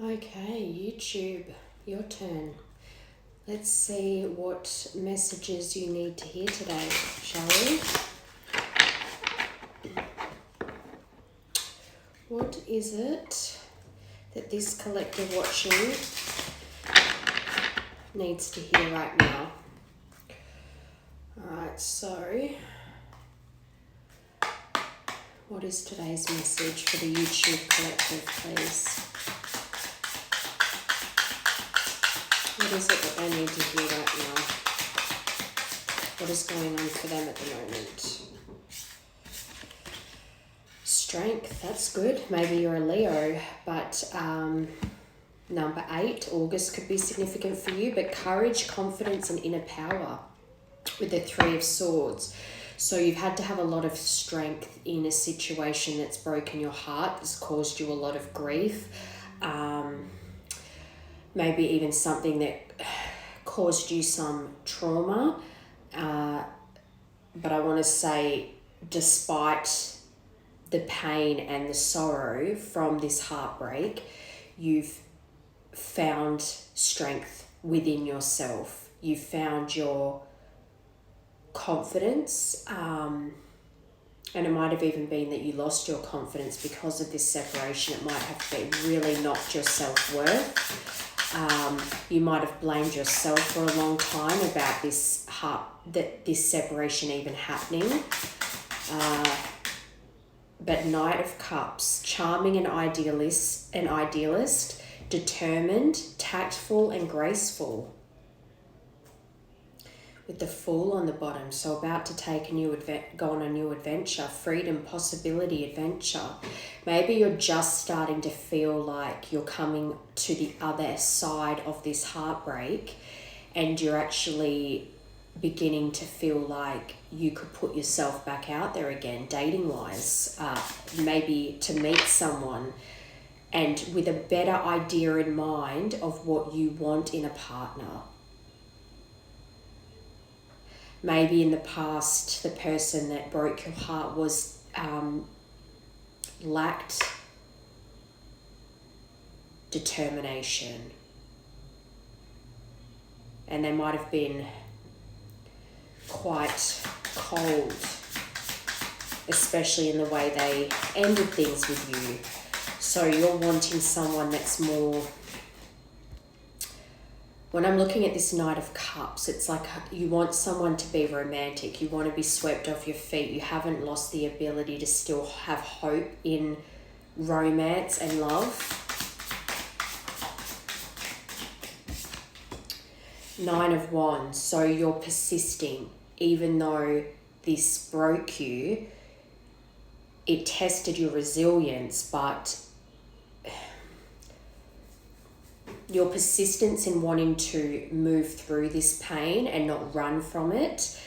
Okay, YouTube, your turn. Let's see what messages you need to hear today, shall we? What is it that this collective watching needs to hear right now? Alright, so what is today's message for the YouTube collective, please? What is it that they need to hear right now? What is going on for them at the moment? Strength, that's good. Maybe you're a Leo, but number 8, August could be significant for you, but courage, confidence, and inner power with the 3 of Swords. So you've had to have a lot of strength in a situation that's broken your heart, that's caused you a lot of grief. Maybe even something that caused you some trauma. But I want to say, despite the pain and the sorrow from this heartbreak, you've found strength within yourself. You've found your confidence, and it might have even been that you lost your confidence because of this separation. It might have been really knocked your self-worth. You might have blamed yourself for a long time about this separation even happening. But Knight of Cups, charming and idealist, determined, tactful and graceful. With the Fool on the bottom, so about to take go on a new adventure, freedom, possibility, adventure. Maybe you're just starting to feel like you're coming to the other side of this heartbreak, and you're actually beginning to feel like you could put yourself back out there again, dating-wise, maybe to meet someone, and with a better idea in mind of what you want in a partner. Maybe in the past, the person that broke your heart was lacked determination. And they might have been quite cold, especially in the way they ended things with you. So you're wanting someone that's more... When I'm looking at this Knight of Cups, it's like you want someone to be romantic. You want to be swept off your feet. You haven't lost the ability to still have hope in romance and love. Nine of Wands. So you're persisting. Even though this broke you, it tested your resilience, but your persistence in wanting to move through this pain and not run from it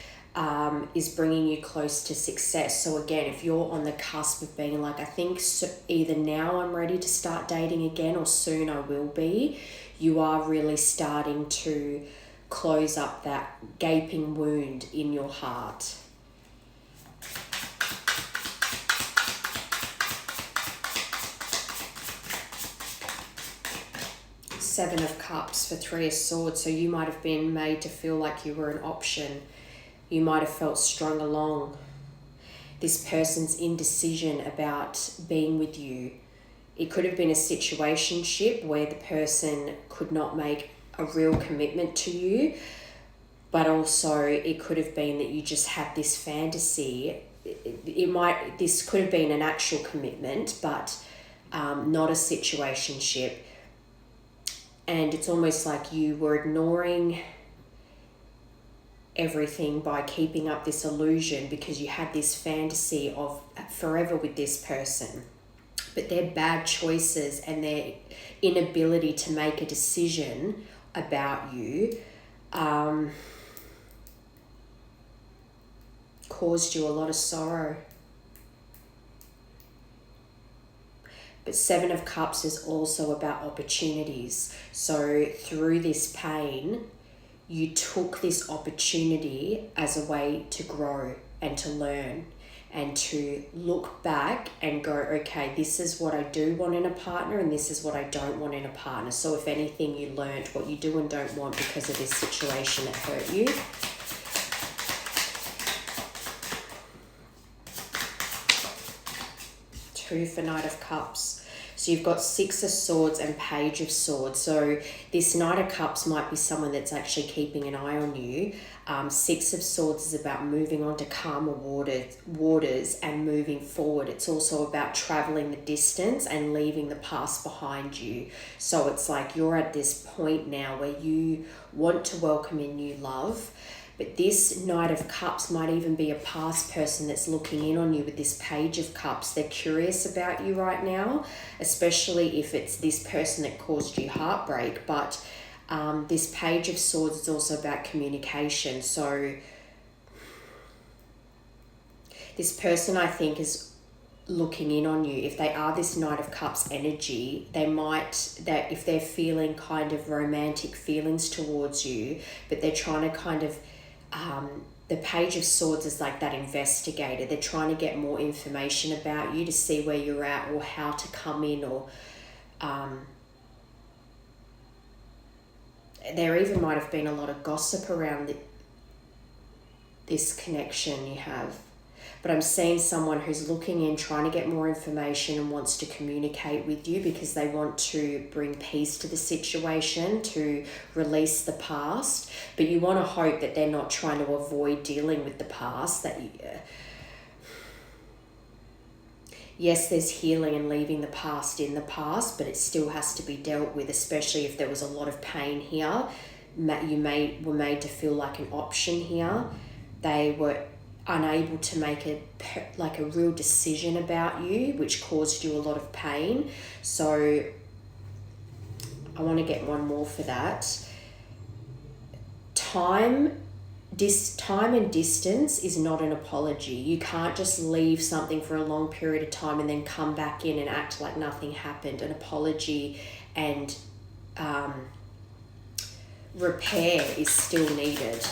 is bringing you close to success. So again, if you're on the cusp of being like, I think either now I'm ready to start dating again or soon I will be, you are really starting to close up that gaping wound in your heart. Seven of Cups for 3 of Swords. So you might have been made to feel like you were an option. You might have felt strung along. This person's indecision about being with you. It could have been a situationship where the person could not make a real commitment to you, but also it could have been that you just had this fantasy. This could have been an actual commitment, but not a situationship. And it's almost like you were ignoring everything by keeping up this illusion because you had this fantasy of forever with this person. But their bad choices and their inability to make a decision about you caused you a lot of sorrow. But Seven of Cups is also about opportunities. So through this pain, you took this opportunity as a way to grow and to learn. and to look back and go, okay, this is what I do want in a partner and this is what I don't want in a partner. So if anything, you learned what you do and don't want because of this situation that hurt you. Two for Knight of Cups. So you've got Six of Swords and Page of Swords. So this Knight of Cups might be someone that's actually keeping an eye on you. Six of Swords is about moving on to calmer waters and moving forward. It's also about traveling the distance and leaving the past behind you. So it's like you're at this point now where you want to welcome in new love. But this Knight of Cups might even be a past person that's looking in on you with this Page of Cups. They're curious about you right now, especially if it's this person that caused you heartbreak. But this Page of Swords is also about communication. So this person, I think, is looking in on you. If they are this Knight of Cups energy, that if they're feeling kind of romantic feelings towards you, but they're trying to kind of the Page of Swords is like that investigator. They're trying to get more information about you to see where you're at or how to come in, or there even might have been a lot of gossip around this connection you have. But I'm seeing someone who's looking in, trying to get more information and wants to communicate with you because they want to bring peace to the situation, to release the past. But you want to hope that they're not trying to avoid dealing with the past. Yes, there's healing and leaving the past in the past, but it still has to be dealt with, especially if there was a lot of pain here. You were made to feel like an option here. They were unable to make a real decision about you, which caused you a lot of pain. So I want to get one more for that. Time and distance is not an apology. You can't just leave something for a long period of time and then come back in and act like nothing happened. An apology and repair is still needed.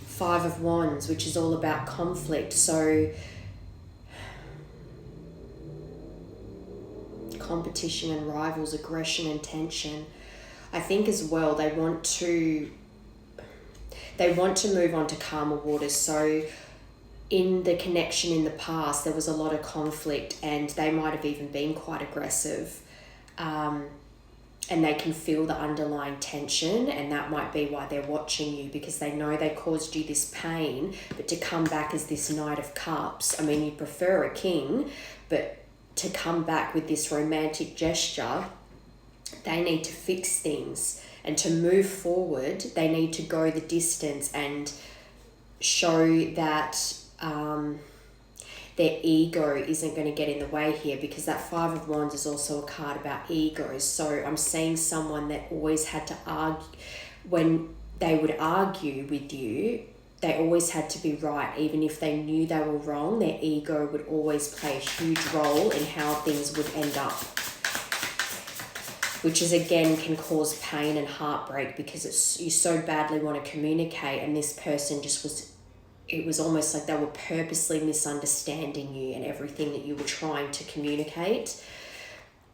Five of Wands, which is all about conflict. So competition and rivals, aggression and tension. I think as well they want to move on to calmer waters. So in the connection in the past, there was a lot of conflict and they might have even been quite aggressive. And they can feel the underlying tension, and that might be why they're watching you, because they know they caused you this pain. But to come back as this Knight of Cups, I mean, you prefer a king, but to come back with this romantic gesture, they need to fix things. And to move forward, they need to go the distance and show that their ego isn't going to get in the way here, because that Five of Wands is also a card about egos. So I'm seeing someone that always had to argue. When they would argue with you, they always had to be right. Even if they knew they were wrong, their ego would always play a huge role in how things would end up, which is again can cause pain and heartbreak, because you so badly want to communicate, and this person it was almost like they were purposely misunderstanding you and everything that you were trying to communicate.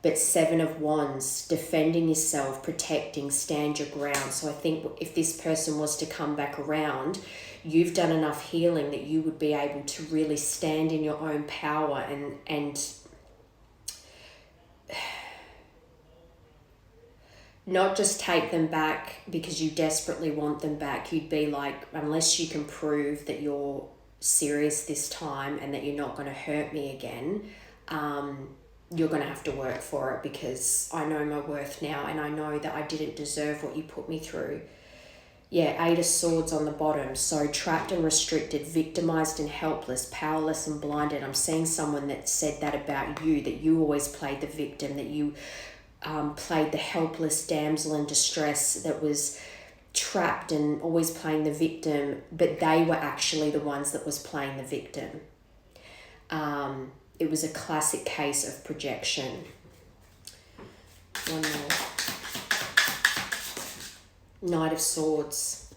But Seven of Wands, defending yourself, protecting, stand your ground. So I think if this person was to come back around, you've done enough healing that you would be able to really stand in your own power and not just take them back because you desperately want them back. You'd be like, unless you can prove that you're serious this time and that you're not going to hurt me again, you're going to have to work for it, because I know my worth now and I know that I didn't deserve what you put me through. Yeah, Eight of Swords on the bottom. So trapped and restricted, victimized and helpless, powerless and blinded. I'm seeing someone that said that about you, that you always played the victim, that you played the helpless damsel in distress that was trapped and always playing the victim, but they were actually the ones that was playing the victim. It was a classic case of projection. One more. Knight of Swords.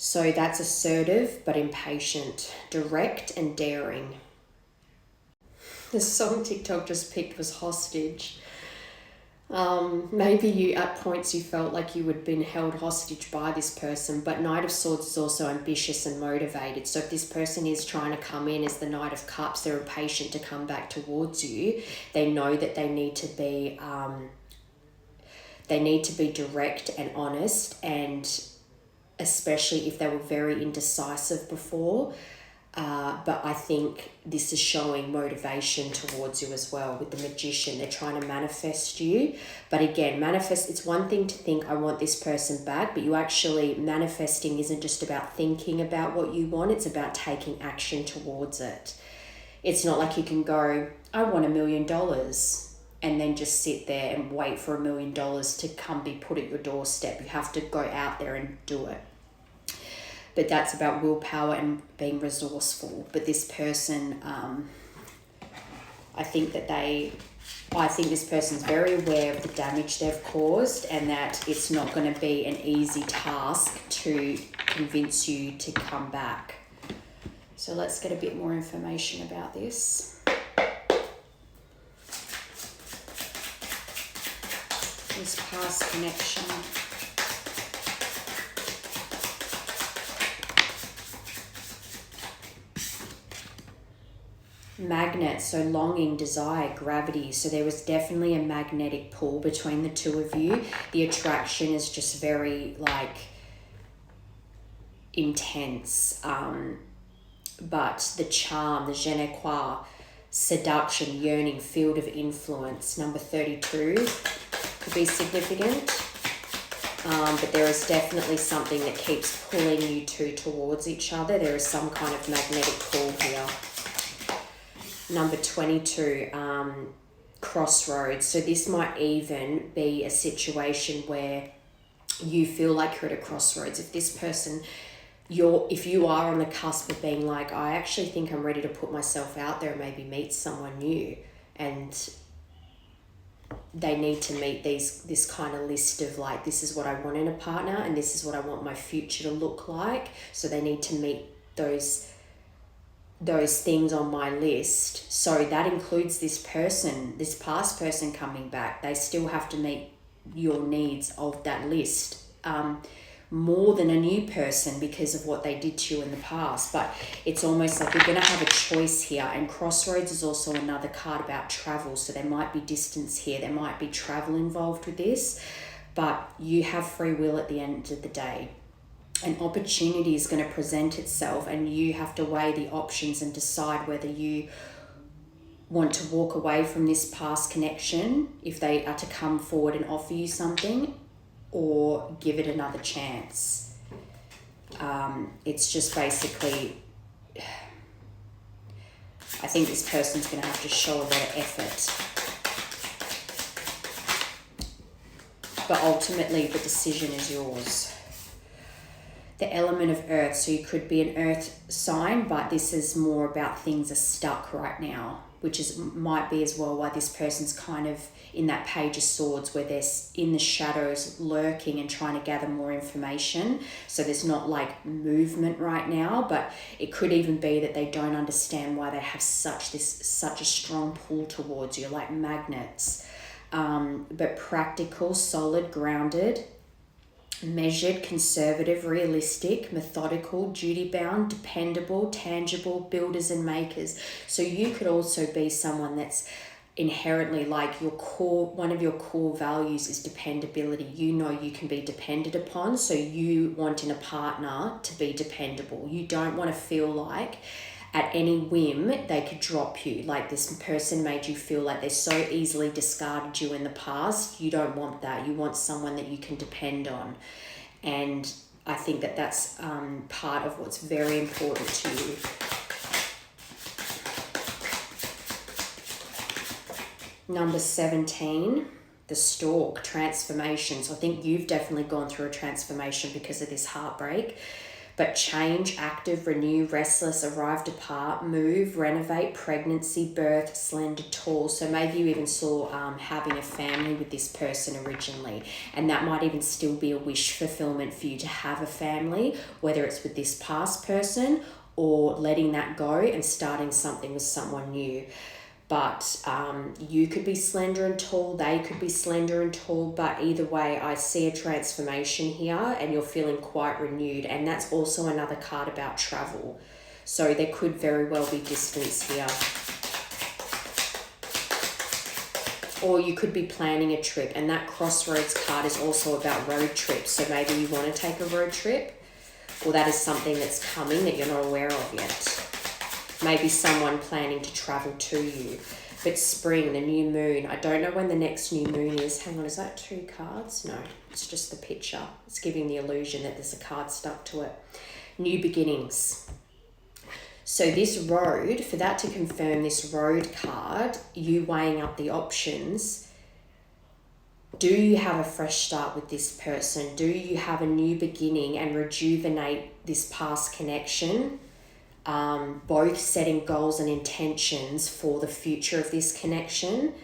So that's assertive but impatient, direct and daring. The song TikTok just picked was Hostage. Maybe you at points you felt like you had been held hostage by this person, but Knight of Swords is also ambitious and motivated. So if this person is trying to come in as the Knight of Cups, they're impatient to come back towards you. They know that they need to be direct and honest, and especially if they were very indecisive before. But I think this is showing motivation towards you as well with the Magician. They're trying to manifest you. But again, it's one thing to think, I want this person back, but you actually, manifesting isn't just about thinking about what you want, it's about taking action towards it. It's not like you can go, I want $1 million, and then just sit there and wait for $1 million to come be put at your doorstep. You have to go out there and do it. But that's about willpower and being resourceful. But this person, I think this person's very aware of the damage they've caused, and that it's not going to be an easy task to convince you to come back. So let's get a bit more information about this. This past connection. Magnet, so longing, desire, gravity. So there was definitely a magnetic pull between the two of you. The attraction is just very intense. But the charm, the je ne quoi, seduction, yearning, field of influence, number 32 could be significant. But there is definitely something that keeps pulling you two towards each other. There is some kind of magnetic pull here. Number 22, crossroads. So this might even be a situation where you feel like you're at a crossroads. If this person, if you are on the cusp of being like, I actually think I'm ready to put myself out there and maybe meet someone new, and they need to meet this kind of list of like, this is what I want in a partner and this is what I want my future to look like. So they need to meet those things on my list. So that includes this past person coming back. They still have to meet your needs of that list, more than a new person because of what they did to you in the past. But it's almost like you're going to have a choice here. And crossroads is also another card about travel. So there might be distance here. There might be travel involved with this, but you have free will at the end of the day. An opportunity is going to present itself, and you have to weigh the options and decide whether you want to walk away from this past connection if they are to come forward and offer you something, or give it another chance. It's just basically, I think this person's going to have to show a lot of effort. But ultimately, the decision is yours. The element of earth, so you could be an earth sign, but this is more about things are stuck right now, which might be as well why this person's kind of in that Page of Swords where they're in the shadows lurking and trying to gather more information. So there's not like movement right now, but it could even be that they don't understand why they have such a strong pull towards you, like magnets. But practical, solid, grounded, measured, conservative, realistic, methodical, duty-bound, dependable, tangible, builders and makers. So you could also be someone that's inherently like one of your core values is dependability. You know you can be depended upon, so you want in a partner to be dependable. You don't want to feel like at any whim they could drop you. Like this person made you feel like they so easily discarded you in the past. You don't want that. You want someone that you can depend on. And I think that that's part of what's very important to you. Number 17, the Stork, transformation. So I think you've definitely gone through a transformation because of this heartbreak. But change, active, renew, restless, arrive, depart, move, renovate, pregnancy, birth, slender, tall. So maybe you even saw having a family with this person originally, and that might even still be a wish fulfillment for you to have a family, whether it's with this past person or letting that go and starting something with someone new. But you could be slender and tall, they could be slender and tall, but either way, I see a transformation here and you're feeling quite renewed. And that's also another card about travel. So there could very well be distance here. Or you could be planning a trip, and that crossroads card is also about road trips. So maybe you want to take a road trip, or that is something that's coming that you're not aware of yet. Maybe someone planning to travel to you. But spring, the new moon. I don't know when the next new moon is. Hang on, is that 2 cards? No, it's just the picture. It's giving the illusion that there's a card stuck to it. New beginnings. So this road, for that to confirm this road card, you weighing up the options. Do you have a fresh start with this person? Do you have a new beginning and rejuvenate this past connection? Both setting goals and intentions for the future of this connection,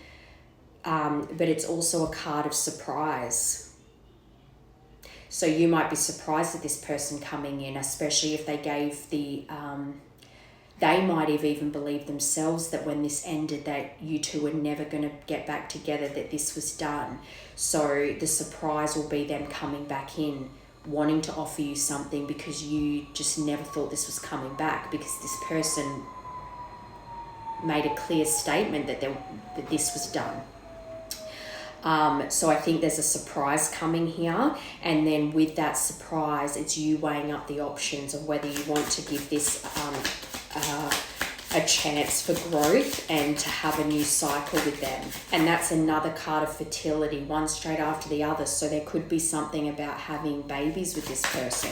but it's also a card of surprise. So you might be surprised at this person coming in, especially if they gave the, they might have even believed themselves that when this ended that you two were never going to get back together, that this was done. So the surprise will be them coming back in, wanting to offer you something because you just never thought this was coming back, because this person made a clear statement that this was done. So I think there's a surprise coming here, and then with that surprise, it's you weighing up the options of whether you want to give this a chance for growth and to have a new cycle with them. And that's another card of fertility, one straight after the other. So there could be something about having babies with this person.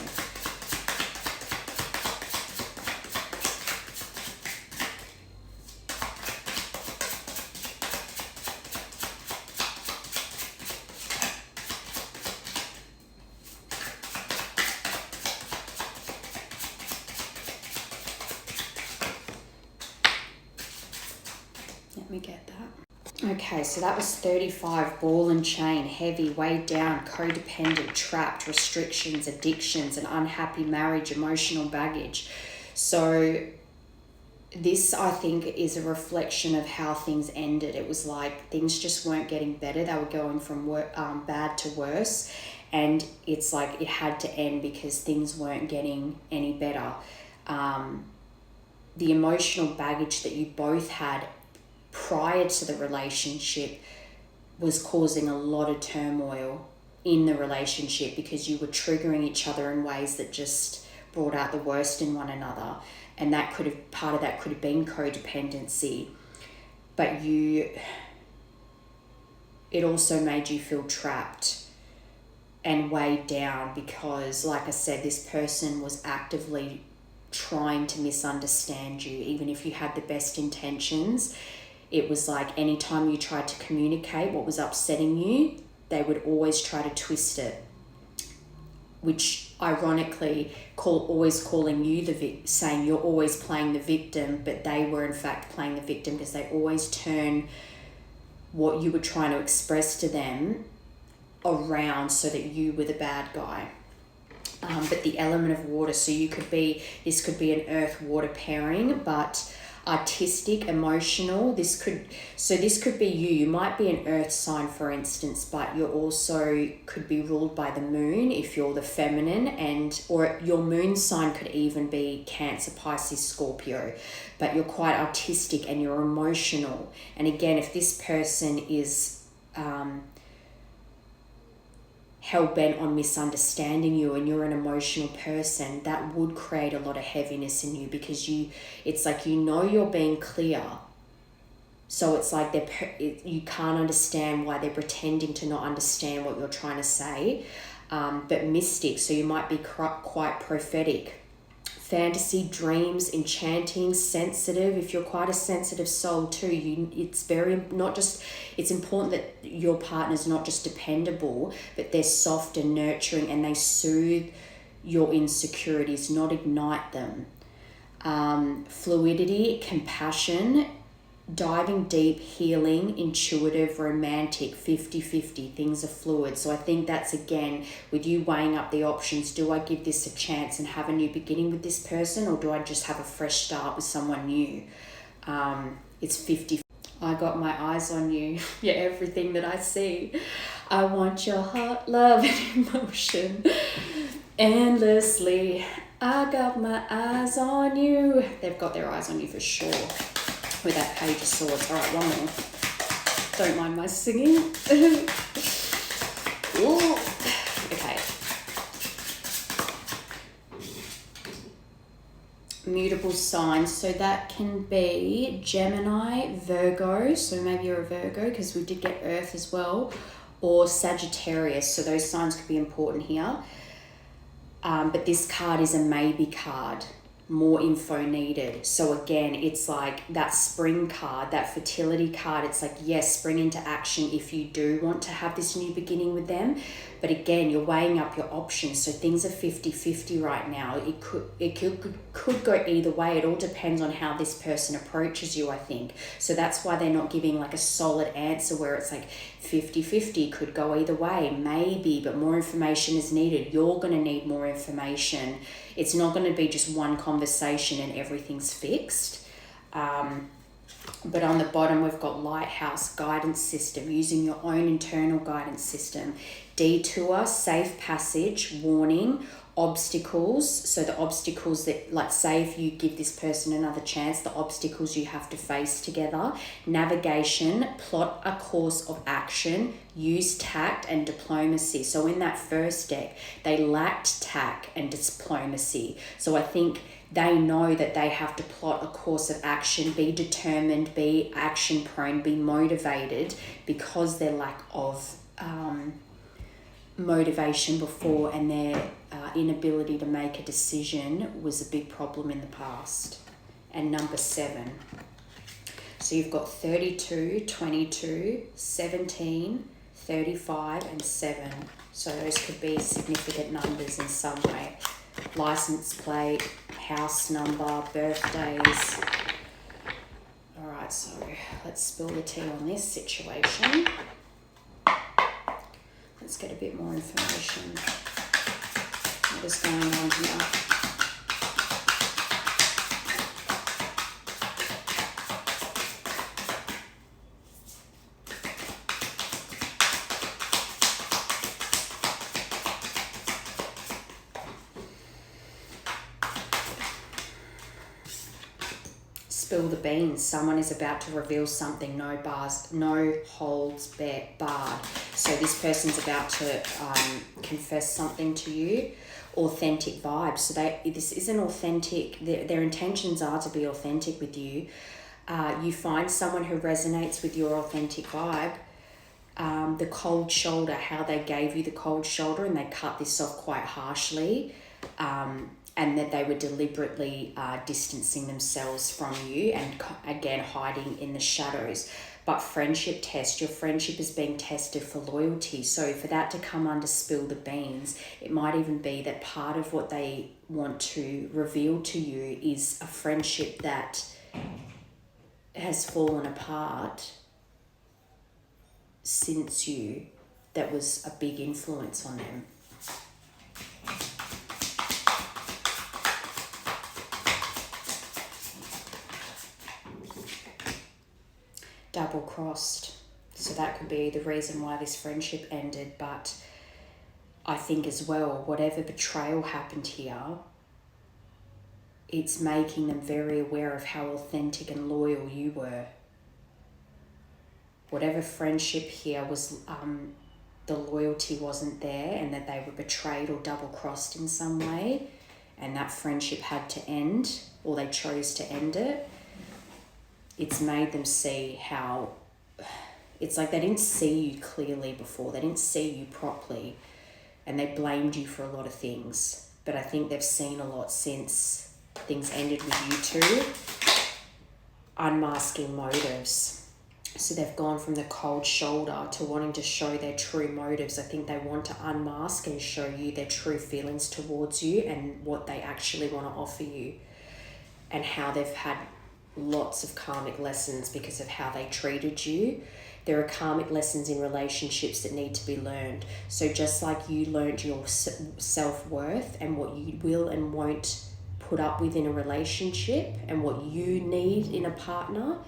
Let me get that. Okay, so that was 35, ball and chain, heavy, weighed down, codependent, trapped, restrictions, addictions, an unhappy marriage, emotional baggage. So this, I think, is a reflection of how things ended. It was like things just weren't getting better. They were going from bad to worse. And it's like it had to end because things weren't getting any better. The emotional baggage that you both had prior to the relationship was causing a lot of turmoil in the relationship, because you were triggering each other in ways that just brought out the worst in one another. And that could have, part of that could have been codependency. But it also made you feel trapped and weighed down because, like I said, this person was actively trying to misunderstand you. Even if you had the best intentions, it was like anytime you tried to communicate what was upsetting you, they would always try to twist it, which ironically always calling you saying you're always playing the victim, but they were in fact playing the victim because they always turn what you were trying to express to them around so that you were the bad guy. But the element of water, so this could be an earth water pairing, but artistic, emotional. This could be you might be an earth sign, for instance, but you also could be ruled by the moon if you're the feminine, or your moon sign could even be Cancer, Pisces, Scorpio, but you're quite artistic and you're emotional. And again, if this person is hell-bent on misunderstanding you and you're an emotional person, that would create a lot of heaviness in you, because it's like you're being clear, so it's like you can't understand why they're pretending to not understand what you're trying to say. But mystic, so you might be quite prophetic. Fantasy, dreams, enchanting, sensitive. If you're quite a sensitive soul too, it's important that your partner's not just dependable, but they're soft and nurturing and they soothe your insecurities, not ignite them. Fluidity, compassion, diving deep, healing, intuitive, romantic, 50-50. Things are fluid. So I think that's, again, with you weighing up the options. Do I give this a chance and have a new beginning with this person, or do I just have a fresh start with someone new? It's 50. I got my eyes on you. Yeah, everything that I see. I want your heart, love, and emotion endlessly. I got my eyes on you. They've got their eyes on you for sure with that Page of Swords. All right, one more. Don't mind my singing. Ooh. Okay. Mutable signs. So that can be Gemini, Virgo. So maybe you're a Virgo because we did get Earth as well. Or Sagittarius. So those signs could be important here. But this card is a maybe card. More info needed. So again, it's like that spring card, that fertility card. It's like, yes, spring into action if you do want to have this new beginning with them. But again, you're weighing up your options. So things are 50-50 right now. It could go either way. It all depends on how this person approaches you, I think. So that's why they're not giving like a solid answer where it's like 50-50, could go either way, maybe, but more information is needed. You're going to need more information. It's not going to be just one conversation and everything's fixed. But on the bottom, we've got lighthouse, guidance system, using your own internal guidance system. Detour, safe passage, warning, obstacles. So the obstacles that, like, say if you give this person another chance, the obstacles you have to face together. Navigation, plot a course of action, use tact and diplomacy. So in that first deck, they lacked tact and diplomacy. So I think they know that they have to plot a course of action, be determined, be action prone, be motivated, because their lack of motivation before and their inability to make a decision was a big problem in the past. And number 7. So you've got 32, 22, 17, 35 and 7. So those could be significant numbers in some way. License plate, house number, birthdays. All right, so let's spill the tea on this situation. Let's get a bit more information. What is going on here? Spill the beans. Someone is about to reveal something. No bars, no holds barred. So this person's about to confess something to you. Authentic vibes. So this isn't authentic. Their intentions are to be authentic with you. You find someone who resonates with your authentic vibe. The cold shoulder, how they gave you the cold shoulder and they cut this off quite harshly. And that they were deliberately distancing themselves from you and, again, hiding in the shadows. But friendship test, your friendship is being tested for loyalty. So for that to come under spill the beans, it might even be that part of what they want to reveal to you is a friendship that has fallen apart since you, that was a big influence on them. Double-crossed. So that could be the reason why this friendship ended. But I think as well, whatever betrayal happened here, it's making them very aware of how authentic and loyal you were. Whatever friendship here was, the loyalty wasn't there, and that they were betrayed or double-crossed in some way, and that friendship had to end, or they chose to end it. It's made them see how, it's like they didn't see you clearly before. They didn't see you properly, and they blamed you for a lot of things. But I think they've seen a lot since things ended with you two. Unmasking motives. So they've gone from the cold shoulder to wanting to show their true motives. I think they want to unmask and show you their true feelings towards you and what they actually want to offer you, and how they've had lots of karmic lessons because of how they treated you. There are karmic lessons in relationships that need to be learned. So just like you learned your self-worth and what you will and won't put up with in a relationship and what you need in a partner,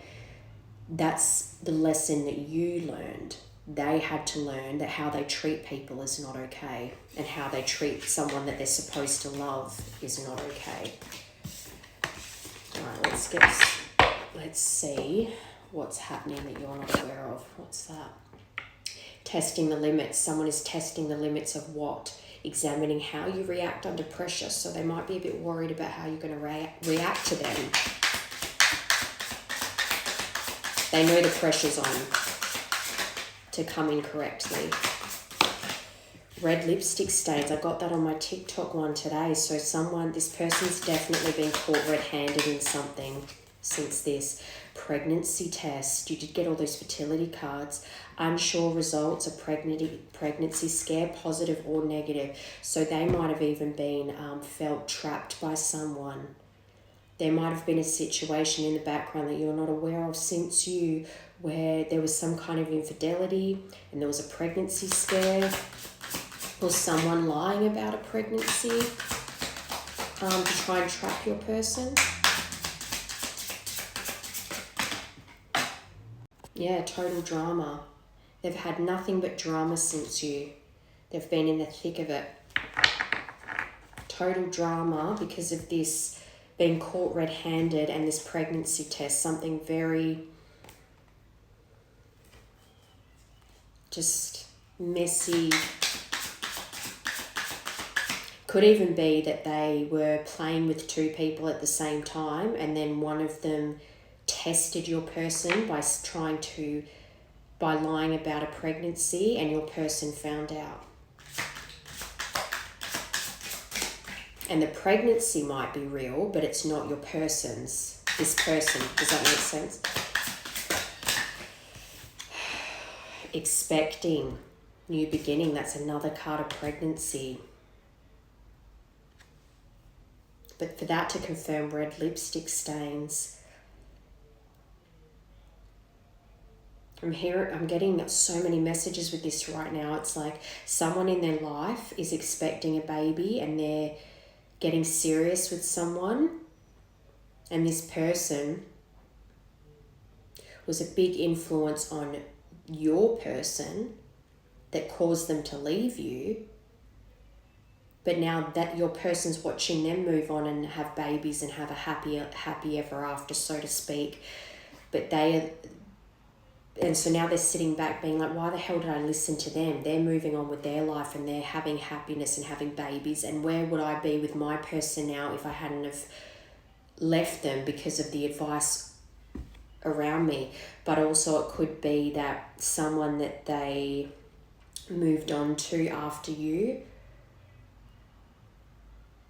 that's the lesson that you learned. They had to learn that how they treat people is not okay, and how they treat someone that they're supposed to love is not okay. All right, let's see what's happening that you're not aware of. What's that? Testing the limits. Someone is testing the limits of what? Examining how you react under pressure. So they might be a bit worried about how you're going to react to them. They know the pressure's on to come in correctly. Red lipstick stains. I got that on my TikTok one today. So this person's definitely been caught red-handed in something since this. Pregnancy test. You did get all those fertility cards. Unsure results, a pregnancy scare, positive or negative. So they might have even been felt trapped by someone. There might have been a situation in the background that you're not aware of since you, where there was some kind of infidelity and there was a pregnancy scare, or someone lying about a pregnancy to try and trap your person. Yeah, total drama. They've had nothing but drama since you. They've been in the thick of it. Total drama because of this being caught red-handed and this pregnancy test. Something very just messy. Could even be that they were playing with two people at the same time, and then one of them tested your person by lying about a pregnancy, and your person found out. And the pregnancy might be real, but it's not your person's. This person, does that make sense? Expecting, new beginning, that's another card of pregnancy. But for that to confirm red lipstick stains, I'm getting so many messages with this right now. It's like someone in their life is expecting a baby and they're getting serious with someone, and this person was a big influence on your person that caused them to leave you. But now that your person's watching them move on and have babies and have a happy ever after, so to speak, and so now they're sitting back being like, why the hell did I listen to them? They're moving on with their life and they're having happiness and having babies. And where would I be with my person now if I hadn't have left them because of the advice around me? But also it could be that someone that they moved on to after you.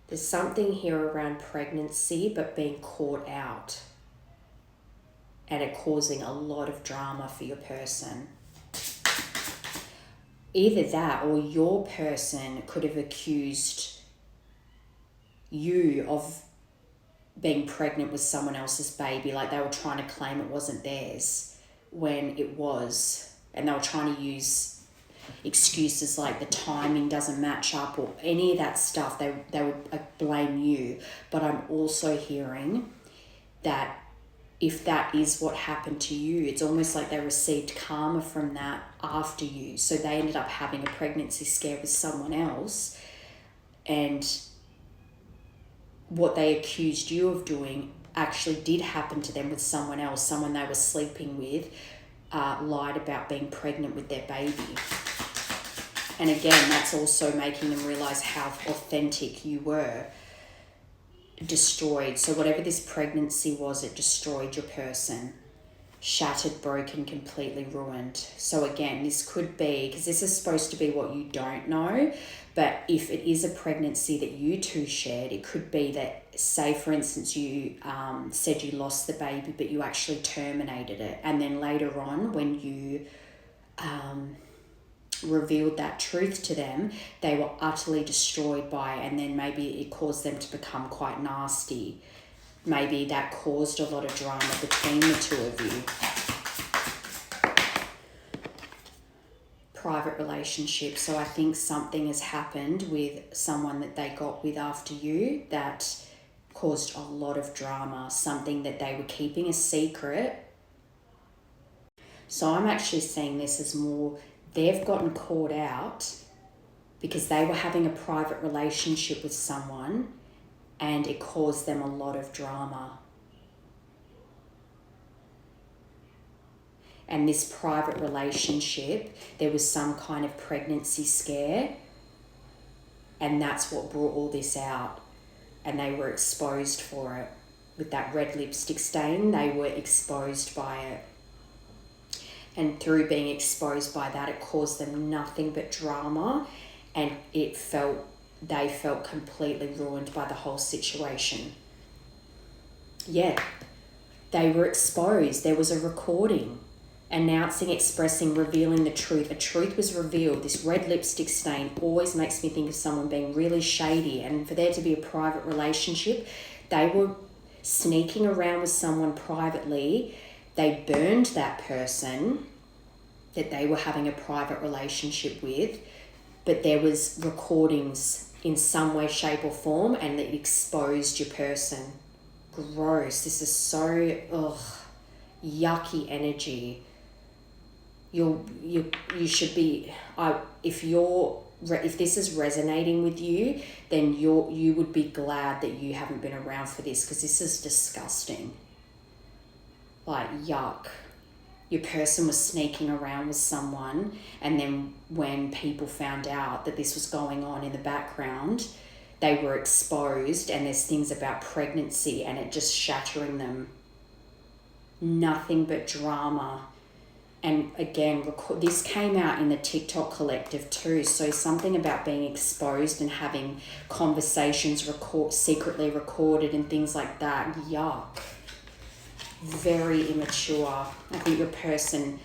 There's something here around pregnancy, but being caught out. And it causing a lot of drama for your person. Either that or your person could have accused you of being pregnant with someone else's baby. Like they were trying to claim it wasn't theirs when it was. And they were trying to use excuses like the timing doesn't match up or any of that stuff. They would blame you. But I'm also hearing that if that is what happened to you, it's almost like they received karma from that after you. So they ended up having a pregnancy scare with someone else, and what they accused you of doing actually did happen to them with someone else, someone they were sleeping with, lied about being pregnant with their baby. And again, that's also making them realize how authentic you were. Destroyed. So whatever this pregnancy was, it destroyed your person. shattered, broken, completely ruined. So again, this could be, because this is supposed to be what you don't know, but if it is a pregnancy that you two shared, it could be that, say for instance, you said you lost the baby, but you actually terminated it. And then later on, when you revealed that truth to them, they were utterly destroyed by it, and then maybe it caused them to become quite nasty. Maybe that caused a lot of drama between the two of you. Private relationship. So I think something has happened with someone that they got with after you that caused a lot of drama. Something that they were keeping a secret. So I'm actually seeing this as more, they've gotten caught out because they were having a private relationship with someone and it caused them a lot of drama. And this private relationship, there was some kind of pregnancy scare, and that's what brought all this out. And they were exposed for it. With that red lipstick stain, they were exposed by it. And through being exposed by that, it caused them nothing but drama, and they felt completely ruined by the whole situation. Yeah, they were exposed. There was a recording announcing, expressing, revealing the truth. A truth was revealed. This red lipstick stain always makes me think of someone being really shady, and for there to be a private relationship, they were sneaking around with someone privately. They burned that person that they were having a private relationship with, but there was recordings in some way, shape or form, and it exposed your person. Gross. This is so yucky energy. You should be, if this is resonating with you, then you would be glad that you haven't been around for this, because this is disgusting. Like, yuck. Your person was sneaking around with someone, and then when people found out that this was going on in the background, they were exposed, and there's things about pregnancy and it just shattering them. Nothing but drama. And again, this came out in the TikTok collective too. So something about being exposed and having conversations secretly recorded and things like that. Yuck. Very immature. I think your person,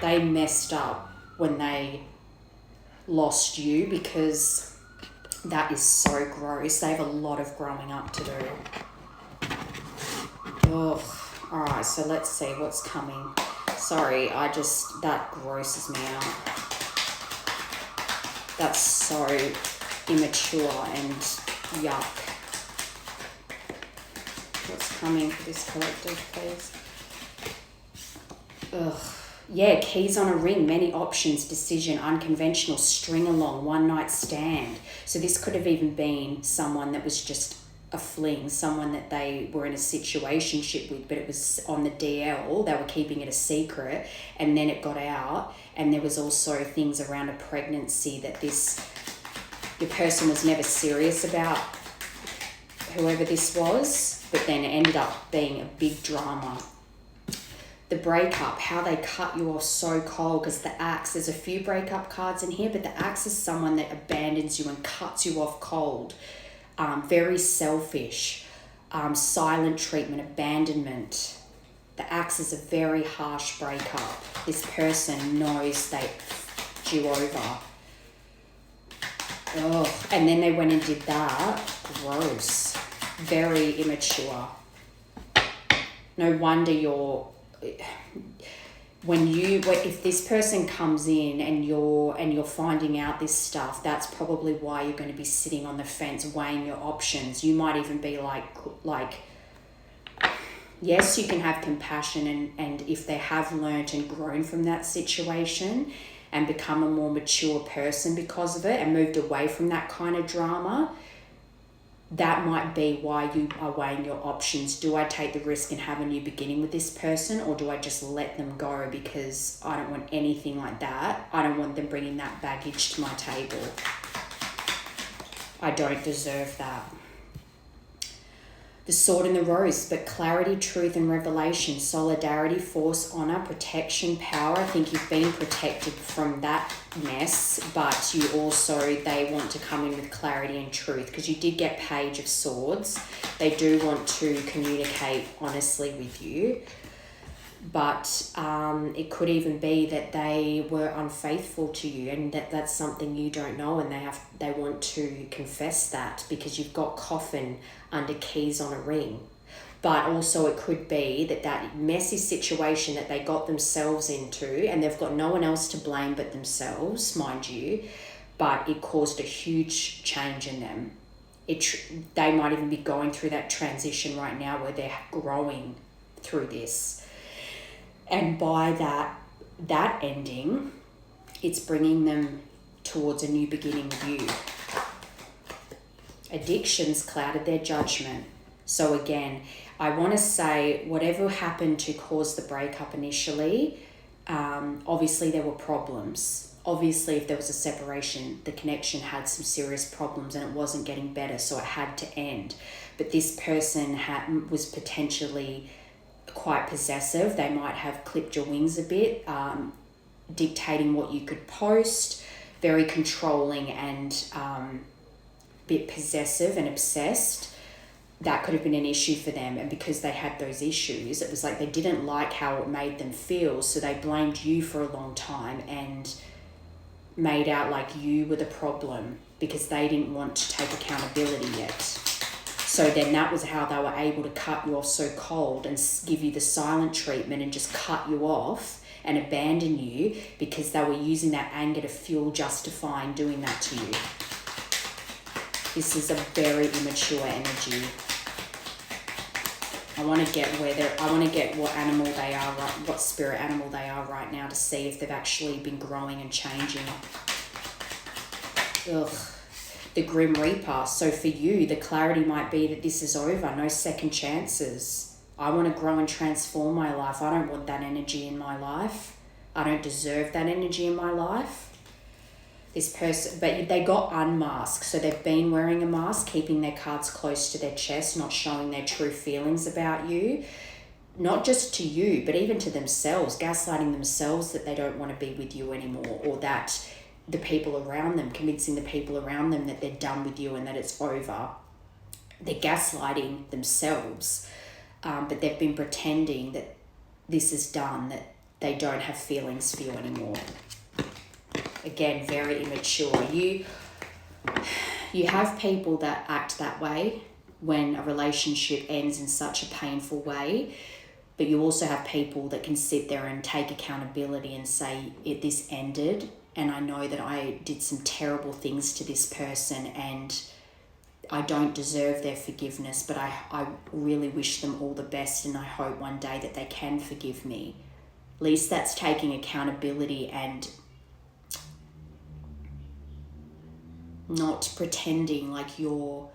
they messed up when they lost you, because that is so gross. They have a lot of growing up to do. Alright, so let's see what's coming. Sorry, that grosses me out. That's so immature and yuck. What's coming for this collective, please? Yeah, keys on a ring, many options, decision, unconventional, string along, one night stand. So this could have even been someone that was just a fling, someone that they were in a situationship with, but it was on the DL, they were keeping it a secret, and then it got out, and there was also things around a pregnancy that your person was never serious about, whoever this was, but then it ended up being a big drama. The breakup, how they cut you off so cold, because the axe, there's a few breakup cards in here, but the axe is someone that abandons you and cuts you off cold. Very selfish, silent treatment, abandonment. The axe is a very harsh breakup. This person knows they f***ed you over. And then they went and did that. Gross. Very immature. No wonder if this person comes in and you're finding out this stuff, that's probably why you're going to be sitting on the fence weighing your options. You might even be like yes, you can have compassion, and if they have learnt and grown from that situation and become a more mature person because of it and moved away from that kind of drama, that might be why you are weighing your options. Do I take the risk in having a new beginning with this person, or do I just let them go because I don't want anything like that? I don't want them bringing that baggage to my table. I don't deserve that. The Sword and the Rose, but clarity, truth and revelation, solidarity, force, honor, protection, power. I think you've been protected from that mess, but you also, they want to come in with clarity and truth, because you did get Page of Swords. They do want to communicate honestly with you, but it could even be that they were unfaithful to you, and that's something you don't know, and they want to confess that, because you've got Coffin under Keys on a Ring. But also it could be that messy situation that they got themselves into, and they've got no one else to blame but themselves, mind you, but it caused a huge change in them. They might even be going through that transition right now where they're growing through this. And by that ending, it's bringing them towards a new beginning with you. Addictions clouded their judgment. So again, I want to say whatever happened to cause the breakup initially, obviously there were problems. Obviously, if there was a separation, the connection had some serious problems and it wasn't getting better, so it had to end. But this person was potentially quite possessive. They might have clipped your wings a bit, dictating what you could post, very controlling and bit possessive and obsessed. That could have been an issue for them, and because they had those issues, it was like they didn't like how it made them feel, so they blamed you for a long time and made out like you were the problem because they didn't want to take accountability yet. So then that was how they were able to cut you off so cold and give you the silent treatment and just cut you off and abandon you, because they were using that anger to fuel justifying doing that to you. This is a very immature energy. I want to get what animal they are, what spirit animal they are right now, to see if they've actually been growing and changing. Ugh. The Grim Reaper. So for you, the clarity might be that this is over, no second chances. I want to grow and transform my life. I don't want that energy in my life. I don't deserve that energy in my life. This person, but they got unmasked, so they've been wearing a mask, keeping their cards close to their chest, not showing their true feelings about you, not just to you, but even to themselves, gaslighting themselves that they don't want to be with you anymore, or that the people around them, convincing the people around them that they're done with you and that it's over. They're gaslighting themselves, but they've been pretending that this is done, that they don't have feelings for you anymore. Again, very immature. You have people that act that way when a relationship ends in such a painful way, but you also have people that can sit there and take accountability and say, this ended, and I know that I did some terrible things to this person and I don't deserve their forgiveness, but I really wish them all the best, and I hope one day that they can forgive me. At least that's taking accountability and not pretending like you're,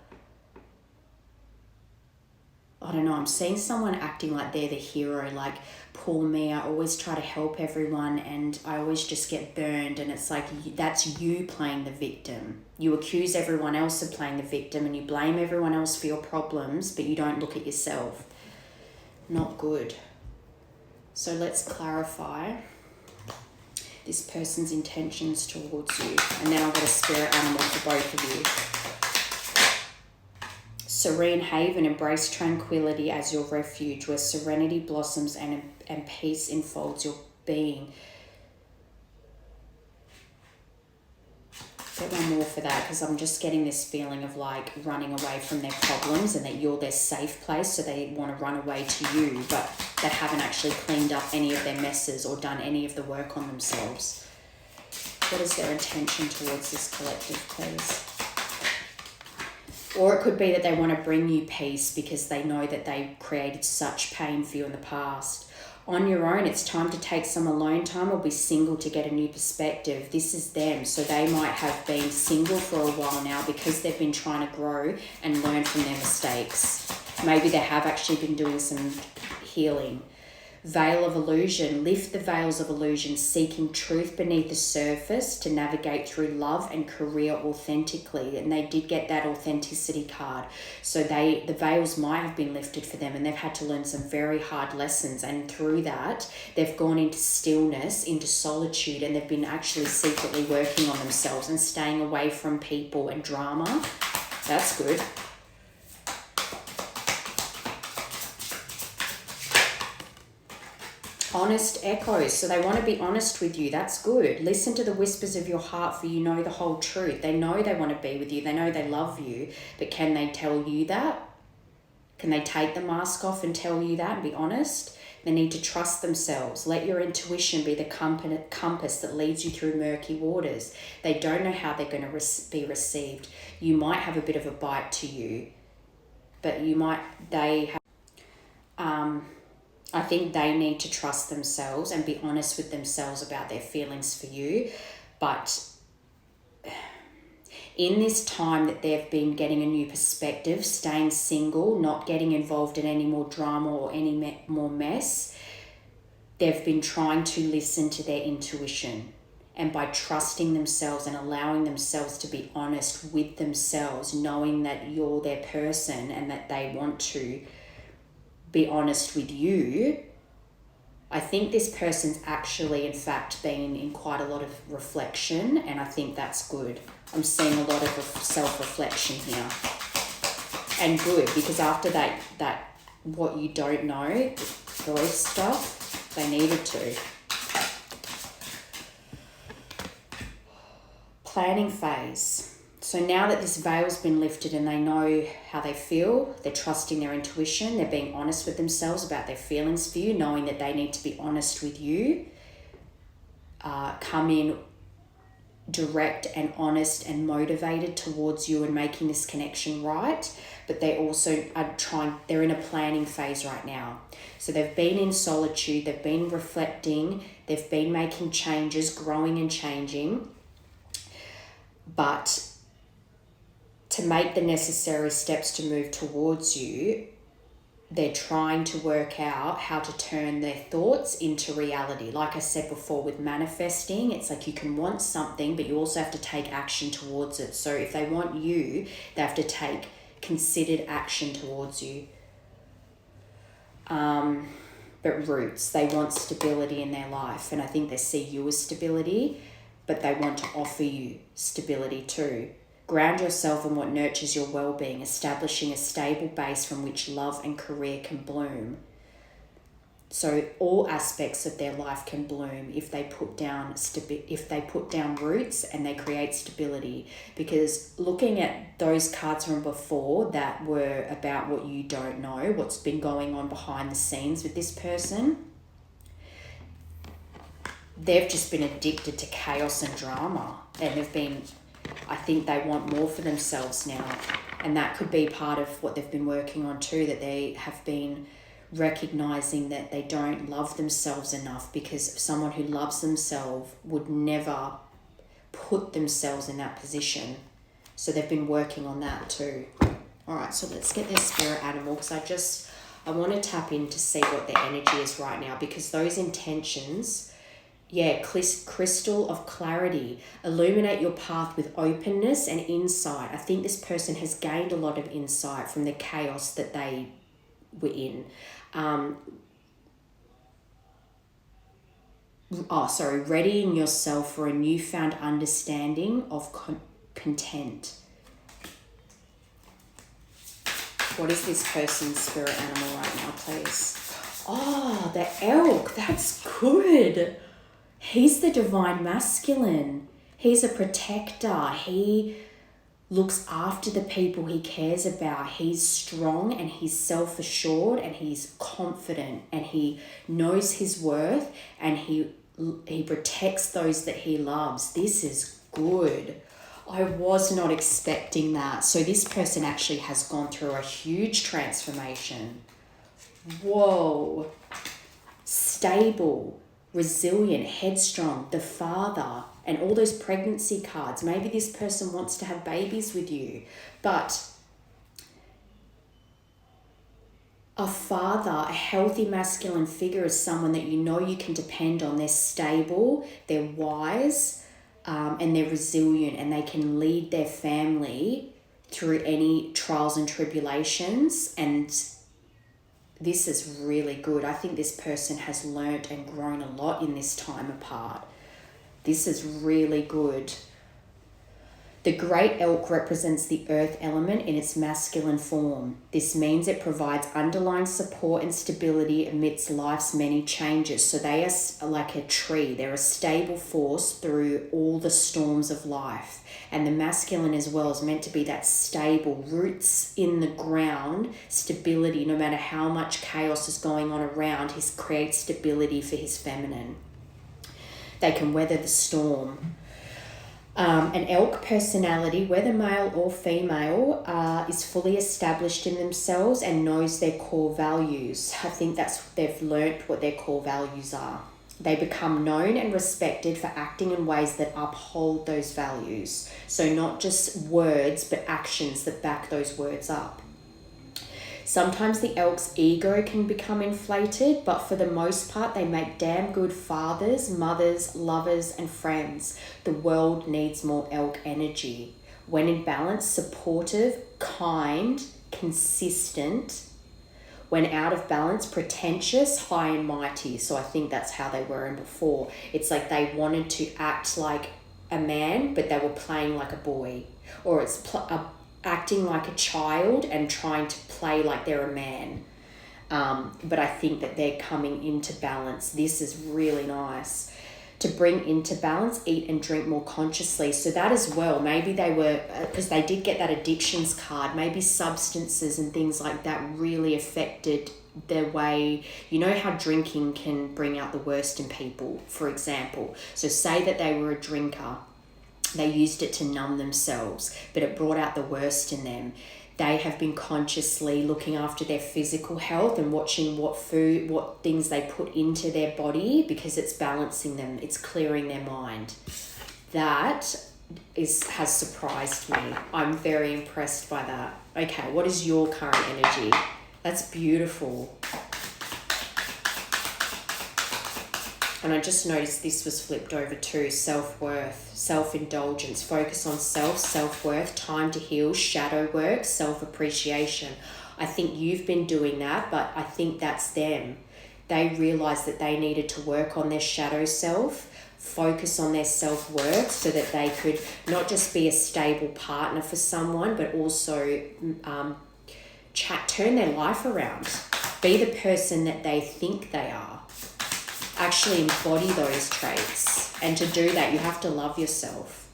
I don't know, I'm seeing someone acting like they're the hero, like, poor me, I always try to help everyone and I always just get burned, and it's like that's you playing the victim. You accuse everyone else of playing the victim and you blame everyone else for your problems, but you don't look at yourself. Not good. So let's clarify this person's intentions towards you. And then I've got a spirit animal for both of you. Serene haven, embrace tranquility as your refuge, where serenity blossoms and peace enfolds your being. Get one more for that, because I'm just getting this feeling of like running away from their problems and that you're their safe place, so they want to run away to you, but they haven't actually cleaned up any of their messes or done any of the work on themselves. What is their intention towards this collective, please? Or it could be that they want to bring you peace because they know that they created such pain for you in the past. On your own, it's time to take some alone time or be single to get a new perspective. This is them. So they might have been single for a while now because they've been trying to grow and learn from their mistakes. Maybe they have actually been doing some healing. Veil of illusion, lift the veils of illusion, seeking truth beneath the surface to navigate through love and career authentically. And they did get that authenticity card. So the veils might have been lifted for them, and they've had to learn some very hard lessons. And through that, they've gone into stillness, into solitude, and they've been actually secretly working on themselves and staying away from people and drama. That's good. Honest echoes. So they want to be honest with you. That's good. Listen to the whispers of your heart, for you know the whole truth. They know they want to be with you. They know they love you. But can they tell you that? Can they take the mask off and tell you that and be honest? They need to trust themselves. Let your intuition be the compass that leads you through murky waters. They don't know how they're going to be received. You might have a bit of a bite to you, but I think they need to trust themselves and be honest with themselves about their feelings for you. But in this time that they've been getting a new perspective, staying single, not getting involved in any more drama or any more mess, they've been trying to listen to their intuition. And by trusting themselves and allowing themselves to be honest with themselves, knowing that you're their person and that they want to be honest with you, I think this person's actually, in fact, been in quite a lot of reflection, and I think that's good. I'm seeing a lot of self-reflection here. And good, because after that what you don't know, growth stuff, they needed to. Planning phase. So now that this veil's been lifted and they know how they feel, they're trusting their intuition, they're being honest with themselves about their feelings for you, knowing that they need to be honest with you, come in direct and honest and motivated towards you and making this connection right. But they also they're in a planning phase right now. So they've been in solitude, they've been reflecting, they've been making changes, growing and changing. But to make the necessary steps to move towards you, they're trying to work out how to turn their thoughts into reality. Like I said before, with manifesting, it's like you can want something, but you also have to take action towards it. So if they want you, they have to take considered action towards you. But roots, they want stability in their life. And I think they see you as stability, but they want to offer you stability too. Ground yourself in what nurtures your well-being, establishing a stable base from which love and career can bloom. So all aspects of their life can bloom if they put down roots and they create stability. Because looking at those cards from before that were about what you don't know, what's been going on behind the scenes with this person, they've just been addicted to chaos and drama, and I think they want more for themselves now. And that could be part of what they've been working on too, that they have been recognizing that they don't love themselves enough, because someone who loves themselves would never put themselves in that position. So they've been working on that too. All right, so let's get their spirit animal, because I want to tap in to see what their energy is right now, because those intentions... Yeah, crystal of clarity. Illuminate your path with openness and insight. I think this person has gained a lot of insight from the chaos that they were in. Readying yourself for a newfound understanding of content. What is this person's spirit animal right now, please? Oh, the elk. That's good. He's the divine masculine. He's a protector. He looks after the people he cares about. He's strong and he's self-assured and he's confident and he knows his worth and he protects those that he loves. This is good. I was not expecting that. So this person actually has gone through a huge transformation. Whoa. Stable, resilient, headstrong, the father, and all those pregnancy cards. Maybe this person wants to have babies with you, but A father, a healthy masculine figure, is someone that you know you can depend on. They're stable, they're wise, and they're resilient, and they can lead their family through any trials and tribulations. And this is really good. I think this person has learnt and grown a lot in this time apart. This is really good. The great elk represents the earth element in its masculine form. This means it provides underlying support and stability amidst life's many changes. So they are like a tree. They're a stable force through all the storms of life. And the masculine as well is meant to be that stable, roots in the ground, stability. No matter how much chaos is going on around, he creates stability for his feminine. They can weather the storm. An elk personality, whether male or female, is fully established in themselves and knows their core values. I think they've learnt what their core values are. They become known and respected for acting in ways that uphold those values. So not just words, but actions that back those words up. Sometimes the elk's ego can become inflated, but for the most part, they make damn good fathers, mothers, lovers, and friends. The world needs more elk energy. When in balance, supportive, kind, consistent. When out of balance, pretentious, high and mighty. So I think that's how they were in before. It's like they wanted to act like a man, but they were playing like a boy. Or it's acting like a child and trying to play like they're a man. But I think that they're coming into balance. This is really nice. To bring into balance, eat and drink more consciously. So that as well, maybe they were, because they did get that addictions card, maybe substances and things like that really affected their way. You know how drinking can bring out the worst in people, for example. So say that they were a drinker. They used it to numb themselves, but it brought out the worst in them. They have been consciously looking after their physical health and watching what things they put into their body, because it's balancing them, it's clearing their mind. That has surprised me. I'm very impressed by that. Okay, what is your current energy? That's beautiful. And I just noticed this was flipped over too. Self-worth, self-indulgence, focus on self, self-worth, time to heal, shadow work, self-appreciation. I think you've been doing that, but I think that's them. They realised that they needed to work on their shadow self, focus on their self-worth so that they could not just be a stable partner for someone, but also turn their life around. Be the person that they think they are. Actually embody those traits. And to do that, you have to love yourself.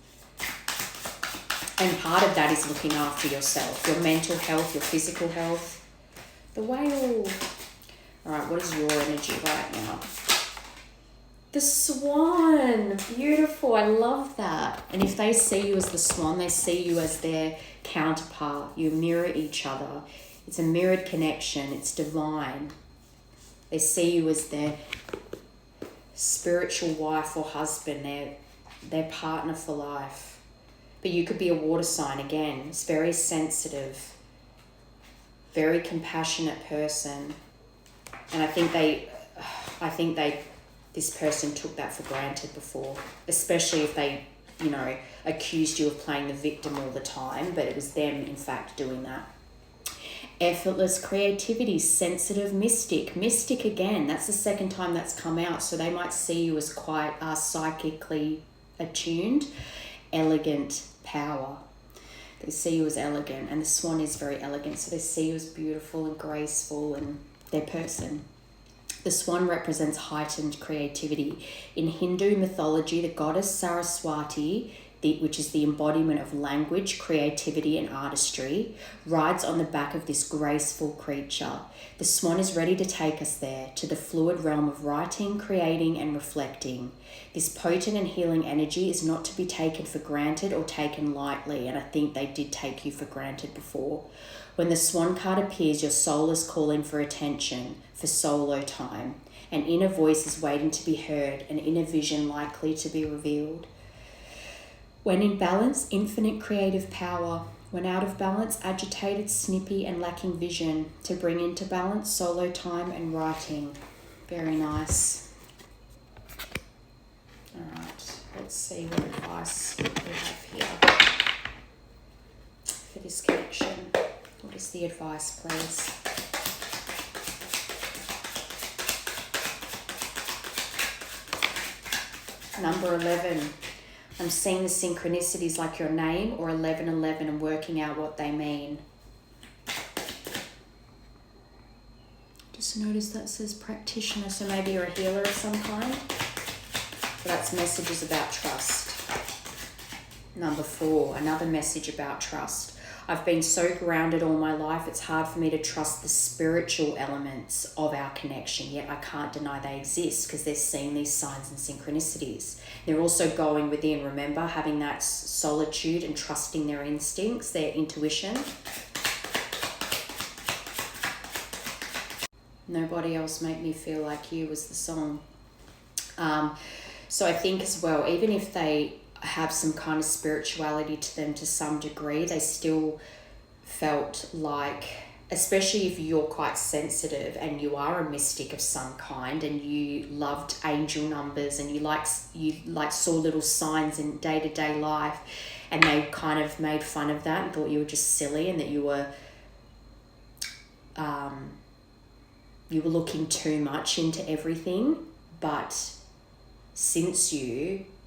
And part of that is looking after yourself, your mental health, your physical health. The whale. All right, what is your energy right now? The swan. Beautiful. I love that. And if they see you as the swan, they see you as their counterpart. You mirror each other. It's a mirrored connection. It's divine. They see you as their spiritual wife or husband, their partner for life. But you could be a water sign again. It's very sensitive, very compassionate person. And I think this person took that for granted before, especially if they, accused you of playing the victim all the time, but it was them in fact doing that. Effortless creativity, sensitive mystic. Mystic again, that's the second time that's come out. So they might see you as quite psychically attuned. Elegant power. They see you as elegant, and the swan is very elegant. So they see you as beautiful and graceful and their person. The swan represents heightened creativity. In Hindu mythology, the goddess Saraswati, which is the embodiment of language, creativity, and artistry, rides on the back of this graceful creature. The swan is ready to take us there, to the fluid realm of writing, creating, and reflecting. This potent and healing energy is not to be taken for granted or taken lightly, and I think they did take you for granted before. When the swan card appears, your soul is calling for attention, for solo time. An inner voice is waiting to be heard, an inner vision likely to be revealed. When in balance, infinite creative power. When out of balance, agitated, snippy and lacking vision. To bring into balance, solo time and writing. Very nice. Alright, let's see what advice we have here for this connection. What is the advice, please? Number 11. I'm seeing the synchronicities like your name or 1111 and working out what they mean. Just notice that says practitioner, so maybe you're a healer of some kind. That's messages about trust. Number 4, another message about trust. I've been so grounded all my life, it's hard for me to trust the spiritual elements of our connection, yet I can't deny they exist because they're seeing these signs and synchronicities. They're also going within, remember, having that solitude and trusting their instincts, their intuition. Nobody Else Make Me Feel Like You was the song. So I think as well, even if they have some kind of spirituality to them to some degree, they still felt like, especially if you're quite sensitive and you are a mystic of some kind and you loved angel numbers and you saw little signs in day-to-day life, and they kind of made fun of that and thought you were just silly and that you were looking too much into everything. But since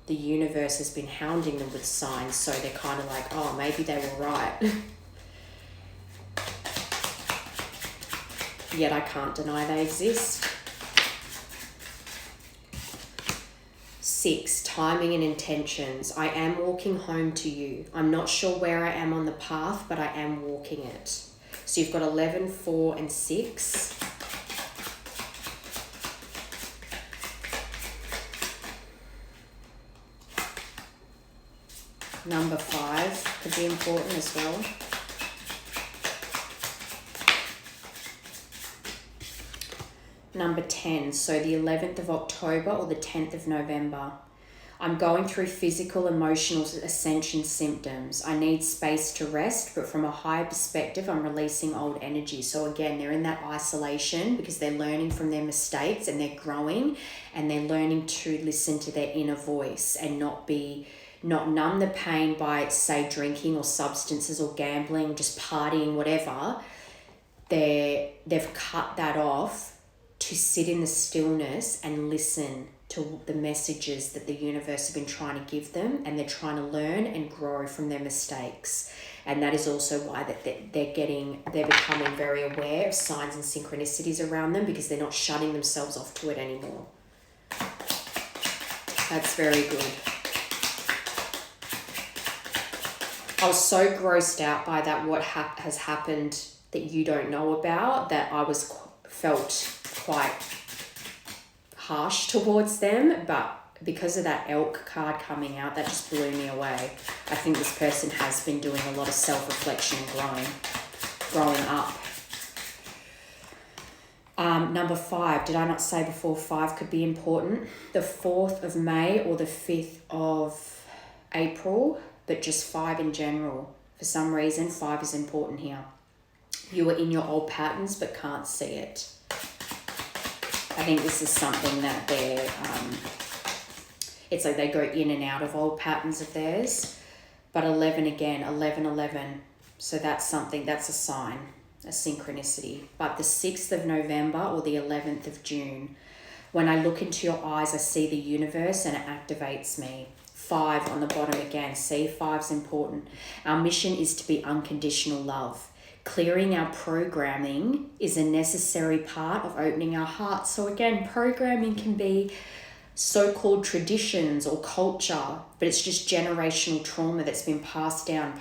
the universe has been hounding them with signs, so they're kind of like, oh, maybe they were right. Yet I can't deny they exist. 6, timing and intentions. I am walking home to you. I'm not sure where I am on the path, but I am walking it. So you've got 11, 4, and 6. Number 5 could be important as well. Number 10, so the 11th of October or the 10th of November. I'm going through physical, emotional ascension symptoms. I need space to rest, but from a higher perspective, I'm releasing old energy. So again, they're in that isolation because they're learning from their mistakes and they're growing and they're learning to listen to their inner voice and not numb the pain by, say, drinking or substances or gambling, just partying, whatever. They've cut that off to sit in the stillness and listen to the messages that the universe have been trying to give them, and they're trying to learn and grow from their mistakes. And that is also why they're becoming very aware of signs and synchronicities around them, because they're not shutting themselves off to it anymore. That's very good. I was so grossed out by that, what has happened that you don't know about, that I felt quite harsh towards them. But because of that elk card coming out, that just blew me away. I think this person has been doing a lot of self-reflection and growing up. Number 5, did I not say before 5 could be important? The 4th of May or the 5th of April, but just 5 in general. For some reason, 5 is important here. You are in your old patterns but can't see it. I think this is something that it's like they go in and out of old patterns of theirs. But 11 again, 11. So that's something, that's a sign, a synchronicity. But the 6th of November or the 11th of June, when I look into your eyes, I see the universe and it activates me. 5 on the bottom again. See, 5's important. Our mission is to be unconditional love. Clearing our programming is a necessary part of opening our hearts. So again, programming can be so-called traditions or culture, but it's just generational trauma that's been passed down.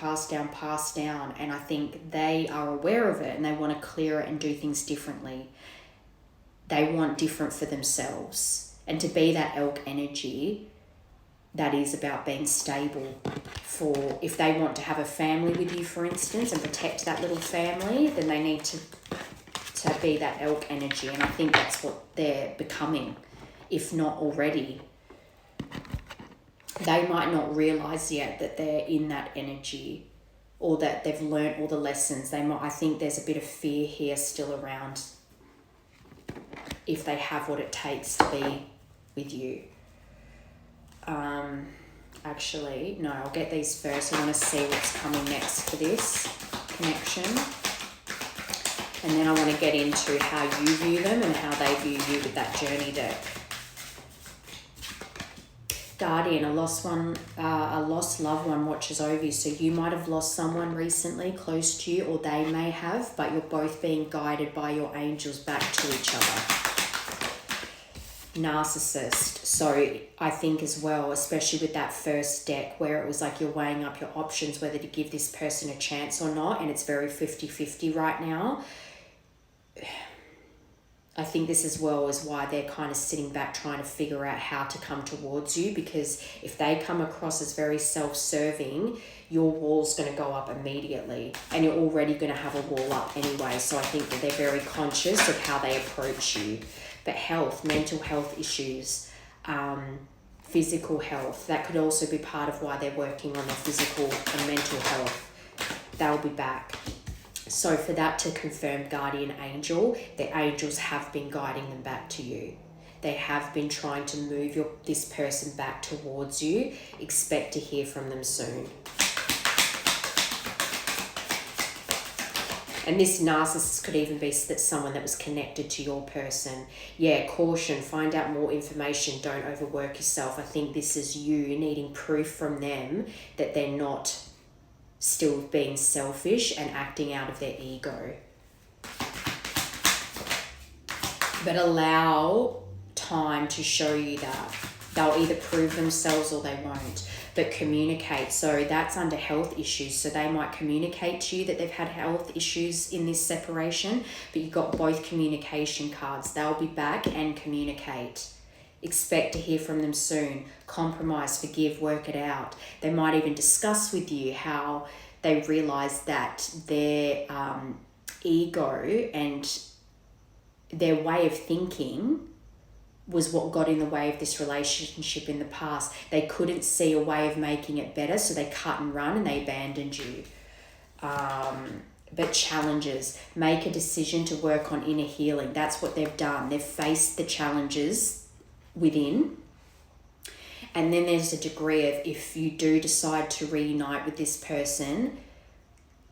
And I think they are aware of it and they want to clear it and do things differently. They want different for themselves. And to be that elk energy, that is about being stable. For if they want to have a family with you, for instance, and protect that little family, then they need to be that elk energy. And I think that's what they're becoming, if not already. They might not realize yet that they're in that energy or that they've learnt all the lessons. I think there's a bit of fear here still around if they have what it takes to be with you. Actually, no, I'll get these first. I want to see what's coming next for this connection. And then I want to get into how you view them and how they view you with that journey deck. Guardian, a lost loved one watches over you. So you might have lost someone recently close to you, or they may have, but you're both being guided by your angels back to each other. Narcissist. So I think as well, especially with that first deck where it was like you're weighing up your options whether to give this person a chance or not, and it's very 50-50 right now. I think this as well is why they're kind of sitting back trying to figure out how to come towards you, because if they come across as very self-serving, your wall's going to go up immediately, and you're already going to have a wall up anyway. So I think that they're very conscious of how they approach you. But health, mental health issues, physical health, that could also be part of why they're working on their physical and mental health. They'll be back. So for that to confirm guardian angel, the angels have been guiding them back to you. They have been trying to move this person back towards you. Expect to hear from them soon. And this narcissist could even be someone that was connected to your person. Yeah, caution, find out more information, don't overwork yourself. I think this is you needing proof from them that they're not still being selfish and acting out of their ego. But allow time to show you that. They'll either prove themselves or they won't. But communicate. So that's under health issues. So they might communicate to you that they've had health issues in this separation, but you've got both communication cards. They'll be back and communicate. Expect to hear from them soon. Compromise, forgive, work it out. They might even discuss with you how they realise that their ego and their way of thinking was what got in the way of this relationship in the past. They couldn't see a way of making it better, so they cut and run and they abandoned you. But challenges, make a decision to work on inner healing. That's what they've done. They've faced the challenges within. And then there's a degree of, if you do decide to reunite with this person,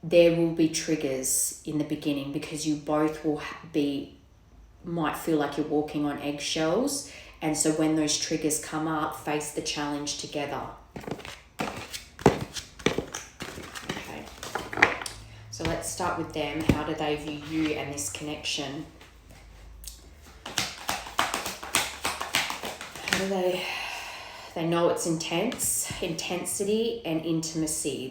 there will be triggers in the beginning, because you both will might feel like you're walking on eggshells. And so when those triggers come up, face the challenge together. Okay. So let's start with them. How do they view you and this connection? How do they know it's intensity and intimacy.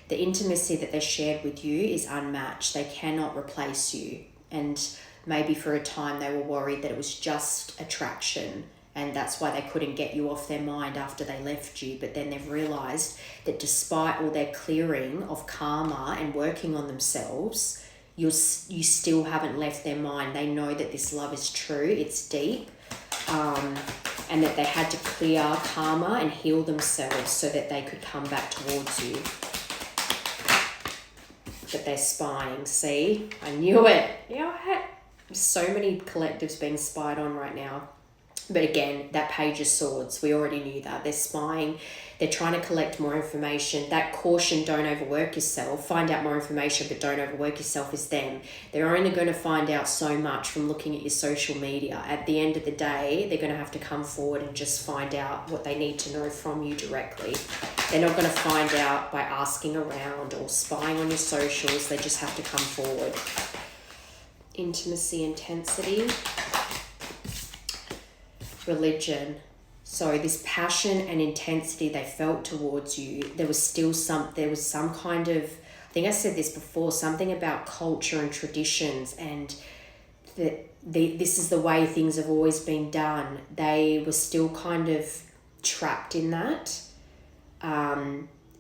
The intimacy that they shared with you is unmatched. They cannot replace you. And maybe for a time they were worried that it was just attraction, and that's why they couldn't get you off their mind after they left you. But then they've realised that despite all their clearing of karma and working on themselves, you still haven't left their mind. They know that this love is true, it's deep, and that they had to clear karma and heal themselves so that they could come back towards you. But they're spying. See? I knew it. Yeah, so many collectives being spied on right now. But again, that Page of Swords, we already knew that. They're spying. They're trying to collect more information. That caution, don't overwork yourself. Find out more information, but don't overwork yourself, is them. They're only going to find out so much from looking at your social media. At the end of the day, they're going to have to come forward and just find out what they need to know from you directly. They're not going to find out by asking around or spying on your socials. They just have to come forward. Intimacy, intensity. Religion. So this passion and intensity they felt towards you, there was some kind of, I think I said this before, something about culture and traditions, and this is the way things have always been done. They were still kind of trapped in that.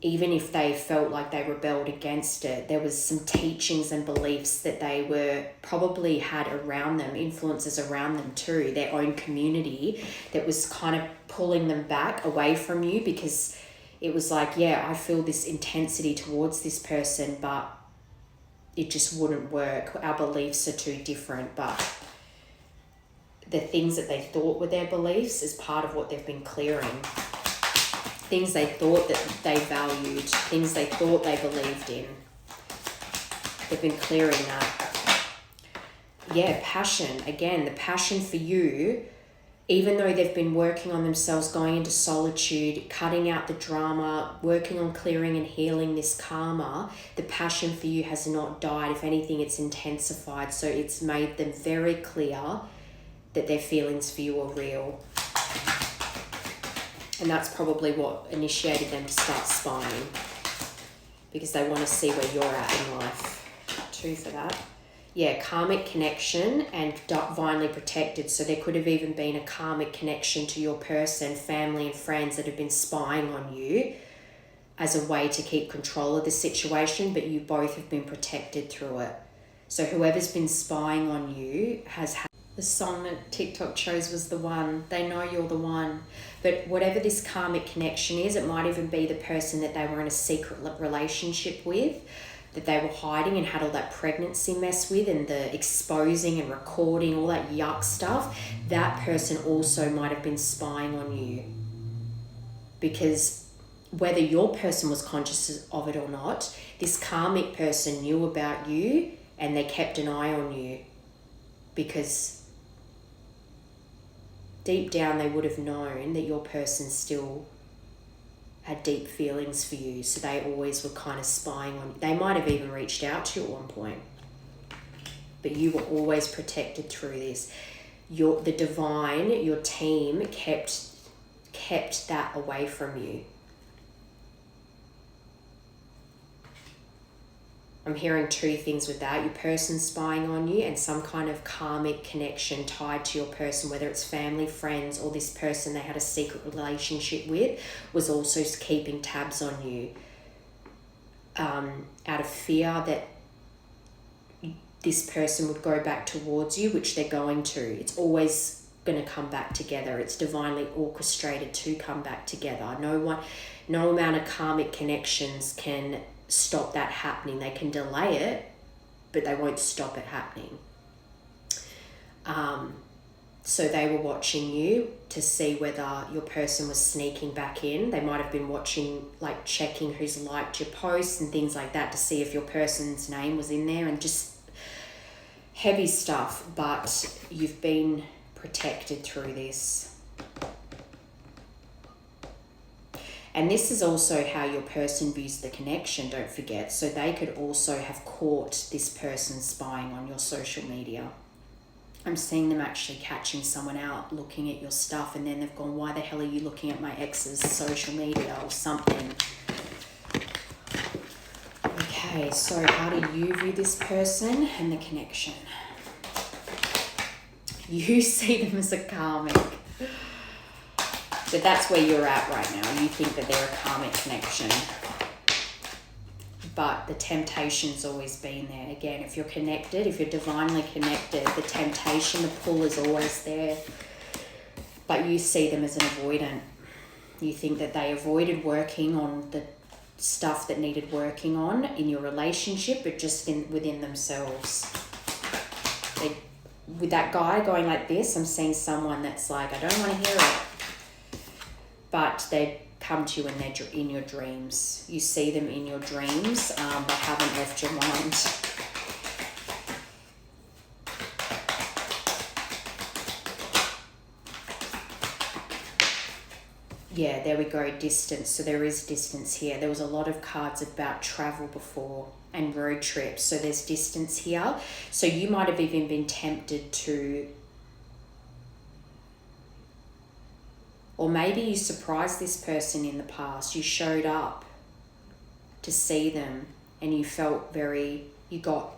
Even if they felt like they rebelled against it, there was some teachings and beliefs that they were probably had around them, influences around them too, their own community, that was kind of pulling them back away from you, because it was like, yeah, I feel this intensity towards this person, but it just wouldn't work. Our beliefs are too different, but the things that they thought were their beliefs is part of what they've been clearing. Things they thought that they valued, things they thought they believed in. They've been clearing that. Yeah, passion. Again, the passion for you, even though they've been working on themselves, going into solitude, cutting out the drama, working on clearing and healing this karma, the passion for you has not died. If anything, it's intensified. So it's made them very clear that their feelings for you are real. And that's probably what initiated them to start spying, because they want to see where you're at in life. 2 for that. Yeah, karmic connection and divinely protected. So there could have even been a karmic connection to your person, family and friends that have been spying on you as a way to keep control of the situation, but you both have been protected through it. So whoever's been spying on you has had... The song that TikTok chose was The One. They know you're the one. But whatever this karmic connection is, it might even be the person that they were in a secret relationship with, that they were hiding and had all that pregnancy mess with, and the exposing and recording, all that yuck stuff. That person also might have been spying on you. Because whether your person was conscious of it or not, this karmic person knew about you and they kept an eye on you, because deep down they would have known that your person still had deep feelings for you. So they always were kind of spying on you. They might have even reached out to you at one point, but you were always protected through this. The divine, your team kept that away from you. I'm hearing 2 things with that. Your person spying on you and some kind of karmic connection tied to your person, whether it's family, friends, or this person they had a secret relationship with was also keeping tabs on you, out of fear that this person would go back towards you, which they're going to. It's always going to come back together. It's divinely orchestrated to come back together. No amount of karmic connections can stop that happening. They can delay it, but they won't stop it happening. So they were watching you to see whether your person was sneaking back in. They might have been watching, like checking who's liked your posts and things like that to see if your person's name was in there, and just heavy stuff. But you've been protected through this. And this is also how your person views the connection, don't forget. So they could also have caught this person spying on your social media. I'm seeing them actually catching someone out looking at your stuff, and then they've gone, why the hell are you looking at my ex's social media or something? Okay, so how do you view this person and the connection? You see them as a karmic. But that's where you're at right now. You think that they're a karmic connection. But the temptation's always been there. Again, if you're connected, if you're divinely connected, the temptation, the pull is always there. But you see them as an avoidant. You think that they avoided working on the stuff that needed working on in your relationship, but just within themselves. With that guy going like this, I'm seeing someone that's like, I don't want to hear it. But they come to you when they're in your dreams. You see them in your dreams, but haven't left your mind. Yeah, there we go, distance. So there is distance here. There was a lot of cards about travel before and road trips. So there's distance here. So you might have even been tempted to... Or maybe you surprised this person in the past. You showed up to see them and you felt you got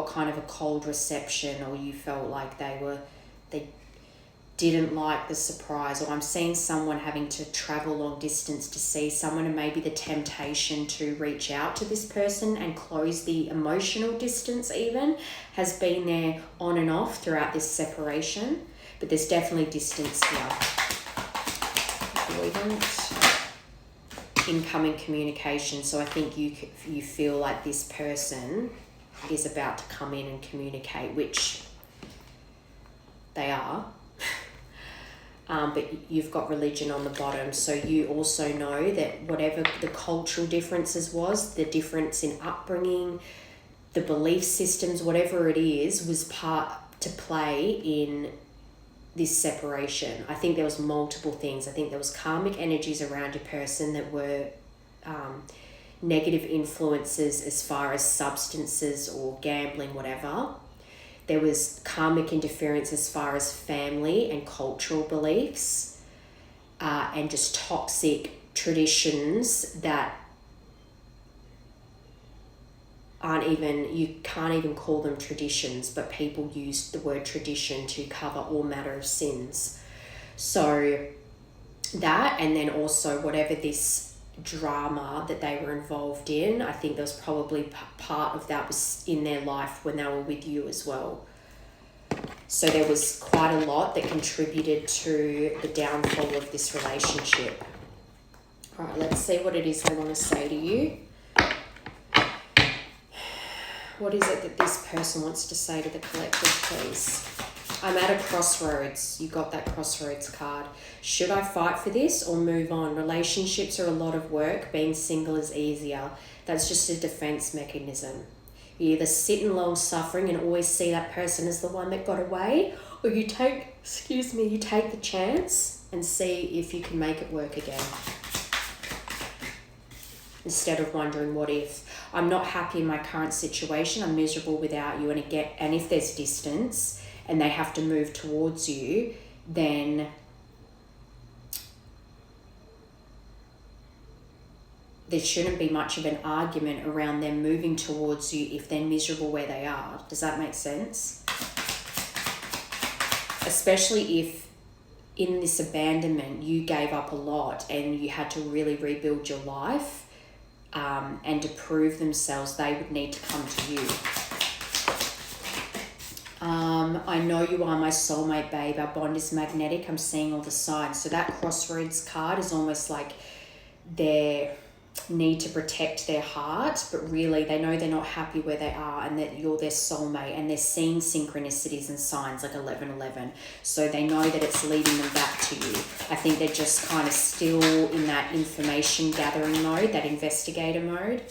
kind of a cold reception, or you felt like they didn't like the surprise. Or I'm seeing someone having to travel long distance to see someone, and maybe the temptation to reach out to this person and close the emotional distance even has been there on and off throughout this separation. But there's definitely distance here. Avoidant. incoming communication. So I think you feel like this person is about to come in and communicate, which they are. But you've got religion on the bottom. So you also know that whatever the cultural differences was, the difference in upbringing, the belief systems, whatever it is, was part to play in this separation. I think there was multiple things. I think there was karmic energies around your person that were negative influences as far as substances or gambling, whatever. There was karmic interference as far as family and cultural beliefs, and just toxic traditions that you can't even call them traditions, but people use the word tradition to cover all matter of sins. So that, and then also whatever this drama that they were involved in, I think there was probably part of that was in their life when they were with you as well. So there was quite a lot that contributed to the downfall of this relationship. All right, let's see what it is they want to say to you. What is it that this person wants to say to the collective, please? I'm at a crossroads. You got that crossroads card. Should I fight for this or move on? Relationships are a lot of work. Being single is easier. That's just a defense mechanism. You either sit in long suffering and always see that person as the one that got away, or you take the chance and see if you can make it work again. Instead of wondering what if. I'm not happy in my current situation. I'm miserable without you. And if there's distance and they have to move towards you, then there shouldn't be much of an argument around them moving towards you if they're miserable where they are. Does that make sense? Especially if in this abandonment you gave up a lot and you had to really rebuild your life, and to prove themselves, they would need to come to you. I know you are my soulmate, babe. Our bond is magnetic. I'm seeing all the signs. So that crossroads card is almost like their need to protect their heart, but really they know they're not happy where they are and that you're their soulmate, and they're seeing synchronicities and signs like 1111. So they know that it's leading them back to you. I think they're just kind of still in that information gathering mode, that investigator mode.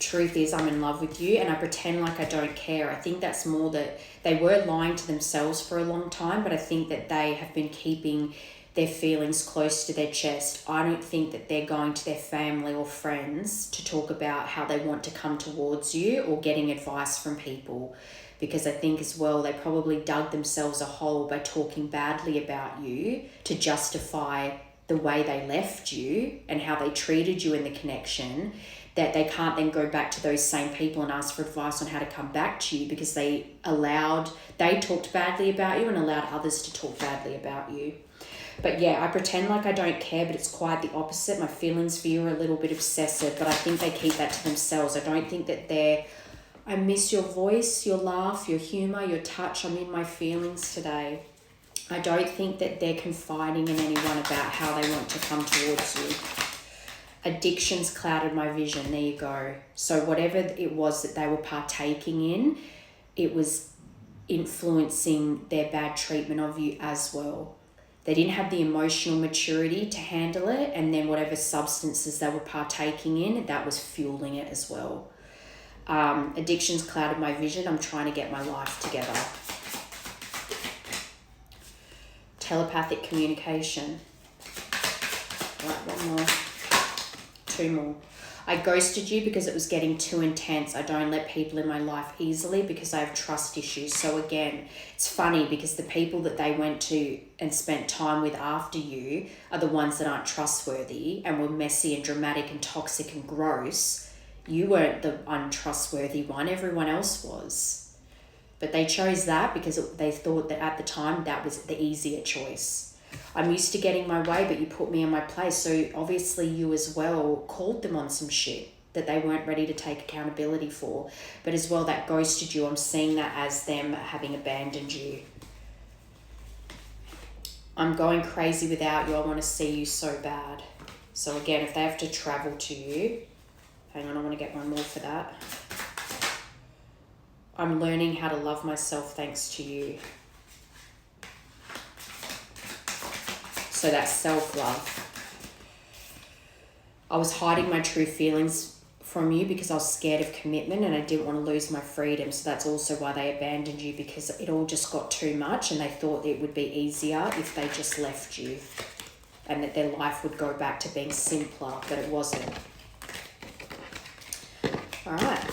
Truth is, I'm in love with you and I pretend like I don't care. I think that's more that they were lying to themselves for a long time, but I think that they have been keeping their feelings close to their chest. I don't think that they're going to their family or friends to talk about how they want to come towards you or getting advice from people, because I think as well they probably dug themselves a hole by talking badly about you to justify the way they left you and how they treated you in the connection, that they can't then go back to those same people and ask for advice on how to come back to you because they talked badly about you and allowed others to talk badly about you. But yeah, I pretend like I don't care, but it's quite the opposite. My feelings for you are a little bit obsessive, but I think they keep that to themselves. I don't think that I miss your voice, your laugh, your humour, your touch. I'm in my feelings today. I don't think that they're confiding in anyone about how they want to come towards you. Addictions clouded my vision. There you go. So whatever it was that they were partaking in, it was influencing their bad treatment of you as well. They didn't have the emotional maturity to handle it, and then whatever substances they were partaking in, that was fueling it as well. Addictions clouded my vision. I'm trying to get my life together. Telepathic communication. Right, one more. Two more. I ghosted you because it was getting too intense. I don't let people in my life easily because I have trust issues. So again, it's funny because the people that they went to and spent time with after you are the ones that aren't trustworthy and were messy and dramatic and toxic and gross. You weren't the untrustworthy one. Everyone else was. But they chose that because they thought that at the time that was the easier choice. I'm used to getting my way, but you put me in my place. So obviously you as well called them on some shit that they weren't ready to take accountability for. But as well, that ghosted you. I'm seeing that as them having abandoned you. I'm going crazy without you. I want to see you so bad. So again, if they have to travel to you, hang on, I want to get one more for that. I'm learning how to love myself thanks to you. So that's self-love. I was hiding my true feelings from you because I was scared of commitment and I didn't want to lose my freedom. So that's also why they abandoned you, because it all just got too much and they thought it would be easier if they just left you and that their life would go back to being simpler, but it wasn't. All right,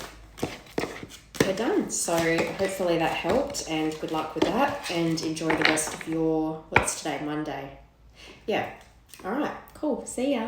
we're done. So hopefully that helped, and good luck with that, and enjoy the rest of your, what's today, Monday? Yeah. All right, cool. See ya.